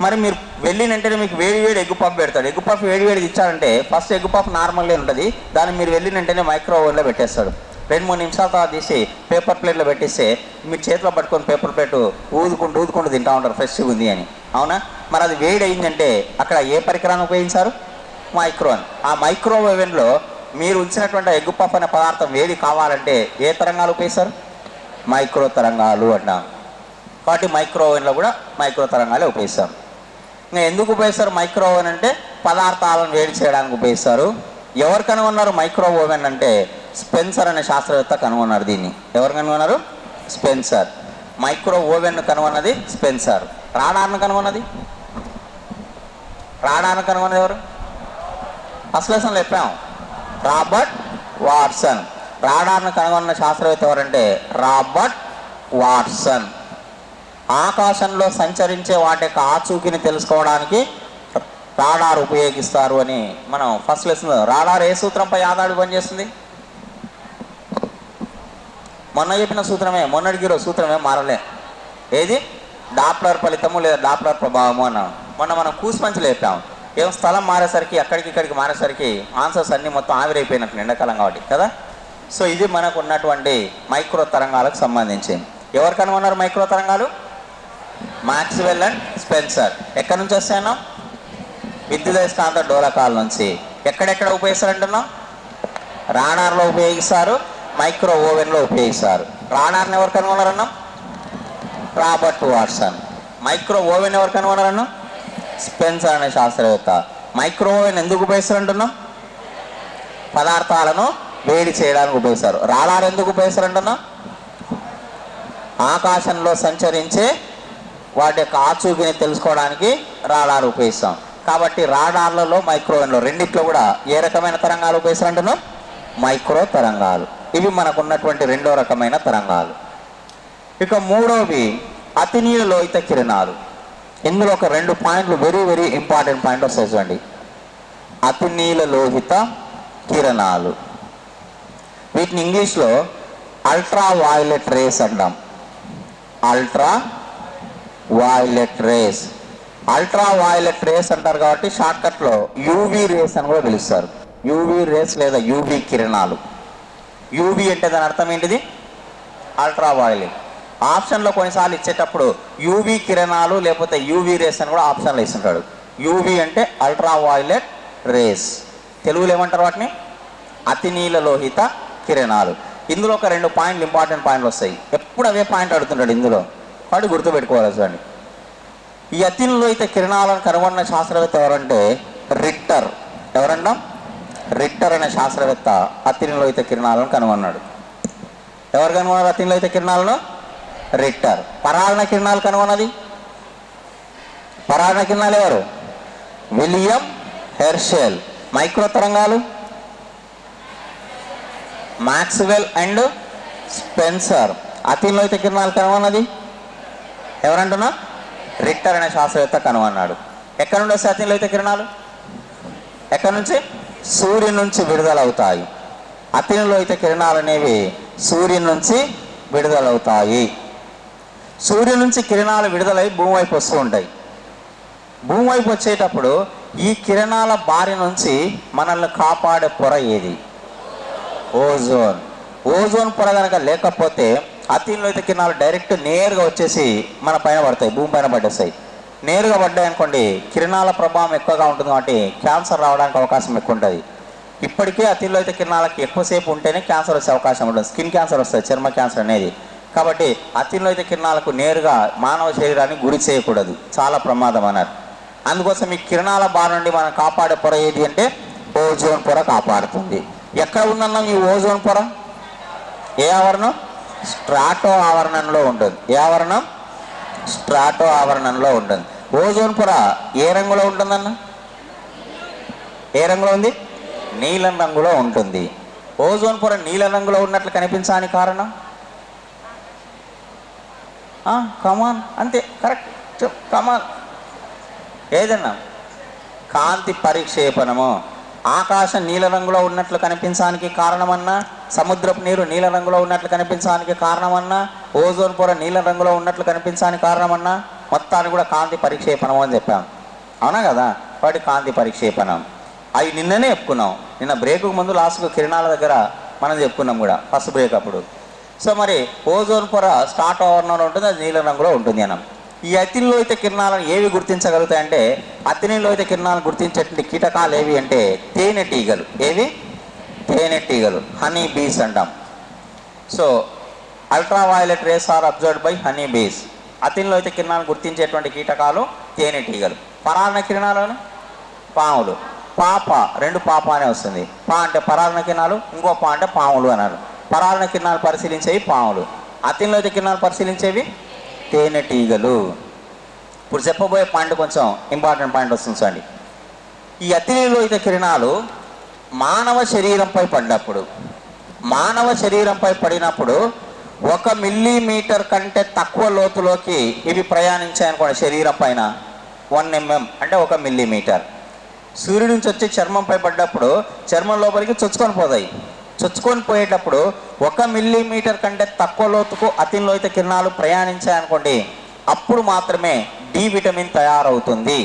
మరి మీరు వెళ్ళిన వెంటనే మీకు వేడి ఎగ్ పఫ్ పెడతాడు. ఎగ్ పఫ్ వేడిది ఇచ్చాడంటే ఫస్ట్ ఎగ్ పఫ్ నార్మల్గా ఉంటుంది, దాన్ని మీరు వెళ్ళిన వెంటనే మైక్రో ఓవెన్లో పెట్టేస్తాడు. 2-3 నిమిషాల తర్వాత తీసి పేపర్ ప్లేట్లో పెట్టేస్తే మీరు చేతిలో పట్టుకొని పేపర్ ప్లేట్ ఊదుకుంటూ తింటూ ఉంటారు ఫ్రెష్గా ఉంది అని. అవునా? మరి అది వేడి అయిందంటే అక్కడ ఏ పరికరాన్ని ఉపయోగించారు? Micro oven. ఆ మైక్రో ఓవెన్లో మీరు ఉంచినటువంటి ఎగ్ పఫ్ అనే పదార్థం వేడి కావాలంటే ఏ తరంగాలు ఉపయోగిస్తారు? మైక్రో తరంగాలు అంటాం. కాబట్టి మైక్రో ఓవెన్లో కూడా మైక్రో తరంగాలే ఉపయోగిస్తాం. ఇంకా ఎందుకు ఉపయోగిస్తారు మైక్రో ఓవెన్ అంటే? పదార్థాలను వేడి చేయడానికి ఉపయోగిస్తారు. ఎవరు కనుగొన్నారు మైక్రో ఓవెన్ అంటే? స్పెన్సర్ అనే శాస్త్రవేత్త కనుగొన్నారు దీన్ని. ఎవరు కనుగొన్నారు? స్పెన్సర్. మైక్రో ఓవెన్ కనుగొన్నది స్పెన్సర్. రాడార్ను కనుగొన్నది ఎవరు? ఫస్ట్ లెసన్లో చెప్పాము, రాబర్ట్ వాట్సన్. రాడార్ను కనుగొన్న శాస్త్రవేత్త ఎవరంటే రాబర్ట్ వాట్సన్. ఆకాశంలో సంచరించే వాటి యొక్క ఆచూకీని తెలుసుకోవడానికి రాడార్ ఉపయోగిస్తారు అని మనం ఫస్ట్ లెసన్. రాడార్ ఏ సూత్రంపై ఆధారపడి పనిచేస్తుంది? మొన్న చెప్పిన సూత్రమే, మొన్నటికి ఈరోజు సూత్రమే మారలే. ఏది? డాప్లర్ ఫలితము లేదా డాప్లర్ ప్రభావము అన్నాం. మొన్న మనం కూసుపంచులు చెప్పాము. ఏం స్థలం మారేసరికి ఇక్కడికి మారేసరికి ఆన్సర్స్ అన్నీ మొత్తం ఆవిరైపోయినట్లు ఎండాకాలం కాబట్టి కదా. సో ఇది మనకు ఉన్నటువంటి మైక్రో తరంగాలకు సంబంధించింది. ఎవరు కనుగొన్నారు మైక్రో తరంగాలు? Maxwell and Spencer. ఎక్కడి నుంచి వస్తాయన్నా? విద్యుదయస్కాంత డోలకాల నుంచి. ఎక్కడెక్కడ ఉపయోగిస్తారంటున్నాం? రాడార్లో ఉపయోగిస్తారు, మైక్రో ఓవెన్లో ఉపయోగిస్తారు. రాడార్ని ఎవరు కనుగొన్నారన్నా? Robert Watson. మైక్రో ఓవెన్ ఎవరు కనుగొన్నారన్నా? స్పెన్సర్ అనే శాస్త్రవేత్త. మైక్రో ఓవెన్ ఎందుకు ఉపయోగిస్తారంటున్నాం? పదార్థాలను వేడి చేయడానికి ఉపయోగిస్తారు. రాడార్ ఎందుకు ఉపయోగిస్తారంటున్నా? ఆకాశంలో సంచరించే వాటి యొక్క ఆచూకీని తెలుసుకోవడానికి రాడార్ ఉపయోగిస్తాం. కాబట్టి రాడార్లలో మైక్రోవేవ్లో రెండిట్లో కూడా ఏ రకమైన తరంగాలు ఉపయోగిస్తారంటున్నాం? మైక్రో తరంగాలు. ఇవి మనకు ఉన్నటువంటి రెండో రకమైన తరంగాలు. ఇక మూడవది అతినీల లోహిత కిరణాలు. ఇందులో ఒక 2 పాయింట్లు వెరీ ఇంపార్టెంట్ పాయింట్ వస్తాయి చూడండి. అతినీల లోహిత కిరణాలు, వీటిని ఇంగ్లీష్లో అల్ట్రా వాయిలెట్ రేస్ అంటాం. Ultra violet rays. Ultra violet rays అంటారు కాబట్టి షార్ట్కట్లో యూవీ రేస్ అని కూడా పిలుస్తారు. యూవీ రేస్ లేదా యూవీ కిరణాలు. యూవీ అంటే దాని అర్థం ఏంటిది? Ultra violet. ఆప్షన్లో కొన్నిసార్లు ఇచ్చేటప్పుడు యూవీ కిరణాలు లేకపోతే యూవీ రేస్ అని కూడా ఆప్షన్లో ఇస్తుంటాడు. యూవీ అంటే అల్ట్రా వాయిలెట్ రేస్. తెలుగులో ఏమంటారు వాటిని? అతినీల లోహిత కిరణాలు. ఇందులో ఒక 2 పాయింట్లు ఇంపార్టెంట్ పాయింట్లు వస్తాయి. ఎప్పుడు అవే పాయింట్ అడుగుతుంటాడు ఇందులో, వాడు గుర్తుపెట్టుకోవాలి చూడండి. ఈ అతినీల లోహిత కిరణాలను కనుగొన్న శాస్త్రవేత్త ఎవరంటే రిక్టర్. ఎవరన్నా? రిక్టర్ అనే శాస్త్రవేత్త అతినీల లోహిత కిరణాలను కనుగొన్నాడు. ఎవరు కనుగొన్నారు అతినీల లోహిత కిరణాలను? రిక్టర్. పరాగణ కిరణాలు కనుగొన్నది? పరాగణ కిరణాలు ఎవరు? William Herschel. మైక్రో తరంగాలు మాక్స్వెల్ అండ్ స్పెన్సర్. అతిలోహిత కిరణాలు కనుగొన్నది ఎవరంటున్నా? రిక్టర్ అనే శాస్త్రవేత్త కనుగొన్నాడు. ఎక్కడి నుండి వస్తాయి అతిలోహిత కిరణాలు? ఎక్కడి నుంచి? సూర్యుని నుంచి విడుదలవుతాయి. అతిలోహిత కిరణాలు అనేవి సూర్యుని నుంచి విడుదలవుతాయి. సూర్యుని నుంచి కిరణాలు విడుదలై భూమి వైపు వస్తూ ఉంటాయి. భూమి వైపు వచ్చేటప్పుడు ఈ కిరణాల బారి నుంచి మనల్ని కాపాడే పొర ఏది? ఓజోన్. ఓజోన్ పొర కనుక లేకపోతే అతిలోహిత కిరణాలు డైరెక్ట్ నేరుగా వచ్చేసి మన పైన పడతాయి, భూమి పైన పట్టేస్తాయి. నేరుగా పడ్డాయి అనుకోండి, కిరణాల ప్రభావం ఎక్కువగా ఉంటుంది కాబట్టి క్యాన్సర్ రావడానికి అవకాశం ఎక్కువ ఉంటుంది. ఇప్పటికే అతిలోహిత కిరణాలకి ఎక్కువసేపు ఉంటేనే క్యాన్సర్ వచ్చే అవకాశం ఉంటుంది. స్కిన్ క్యాన్సర్ వస్తుంది, చర్మ క్యాన్సర్ అనేది. కాబట్టి అతిలోహిత కిరణాలకు నేరుగా మానవ శరీరాన్ని గురి చేయకూడదు, చాలా ప్రమాదం అన్నారు. అందుకోసం ఈ కిరణాల బారి నుండి మనం కాపాడే పొర ఏది అంటే ఓజోన్ పొర కాపాడుతుంది. ఎక్కడ ఉందన్నాం ఈ ఓజోన్ పొర? ఏ ఆవరణం? స్ట్రాటో ఆవరణంలో ఉంటుంది. ఏ ఆవరణం? స్ట్రాటో ఆవరణంలో ఉంటుంది. ఓజోన్ పొర ఏ రంగులో ఉంటుందన్న? ఏ రంగులో ఉంది? నీలం రంగులో ఉంటుంది. ఓజోన్ పొర నీలం రంగులో ఉన్నట్లు కనిపించడానికి కారణం? కమాన్, అంతే, కరెక్ట్, కమాన్. ఏదన్నా కాంతి పరిక్షేపణము. ఆకాశం నీల రంగులో ఉన్నట్లు కనిపించడానికి కారణమన్నా, సముద్రపు నీరు నీల రంగులో ఉన్నట్లు కనిపించడానికి కారణమన్నా, ఓజోన్ పొర నీల రంగులో ఉన్నట్లు కనిపించడానికి కారణమన్నా, మొత్తాన్ని కూడా కాంతి పరిక్షేపణం అని చెప్పాం. అవునా కదా? వాటి కాంతి పరిక్షేపణం అవి నిన్ననే చెప్పుకున్నాం. నిన్న బ్రేక్కు ముందు లాస్ట్కు కిరణాల దగ్గర మనం చెప్పుకున్నాం కూడా, ఫస్ట్ బ్రేక్ అప్పుడు. సో మరి ఓజోన్ పొర స్టార్ట్ ఆవరణలో ఉంటుంది, అది నీల రంగులో ఉంటుంది అన్నాం. ఈ అతిలోహిత కిరణాలను ఏవి గుర్తించగలుగుతాయంటే, అతిలోహిత కిరణాలను గుర్తించేటువంటి కీటకాలు ఏవి అంటే తేనెటీగలు. ఏవి? తేనెటీగలు, హనీ బీస్ అంటాం. So ultraviolet rays are observed by honey bees. అతిలోహిత కిరణాలను గుర్తించేటువంటి కీటకాలు తేనెటీగలు. పరాన్న కిరణాలను పాములు. పాప, రెండు పాప అనే వస్తుంది. పా అంటే పరాన్న కిరణాలు, ఇంకో పా అంటే పాములు అన్నారు. పరాన్న కిరణాలు పరిశీలించేవి పాములు, అతిలోహిత కిరణాలు పరిశీలించేవి తేనెటీగలు. ఇప్పుడు చెప్పబోయే పాయింట్ కొంచెం ఇంపార్టెంట్ పాయింట్ వస్తుంది చూడండి. ఈ అతిలోహిత కిరణాలు మానవ శరీరంపై పడినప్పుడు 1 మిల్లీమీటర్ కంటే తక్కువ లోతులోకి ఇవి ప్రయాణించాయనుకోండి. శరీరం పైన 1 mm అంటే 1 మిల్లీమీటర్. సూర్యుడి నుంచి వచ్చి చర్మంపై పడ్డప్పుడు చర్మం లోపలికి చొచ్చుకొని పోతాయి. చొచ్చుకొని పోయేటప్పుడు 1 మిల్లీమీటర్ కంటే తక్కువ లోతుకు అతిలోహిత కిరణాలు ప్రయాణించాయనుకోండి, అప్పుడు మాత్రమే డి విటమిన్ తయారవుతుంది.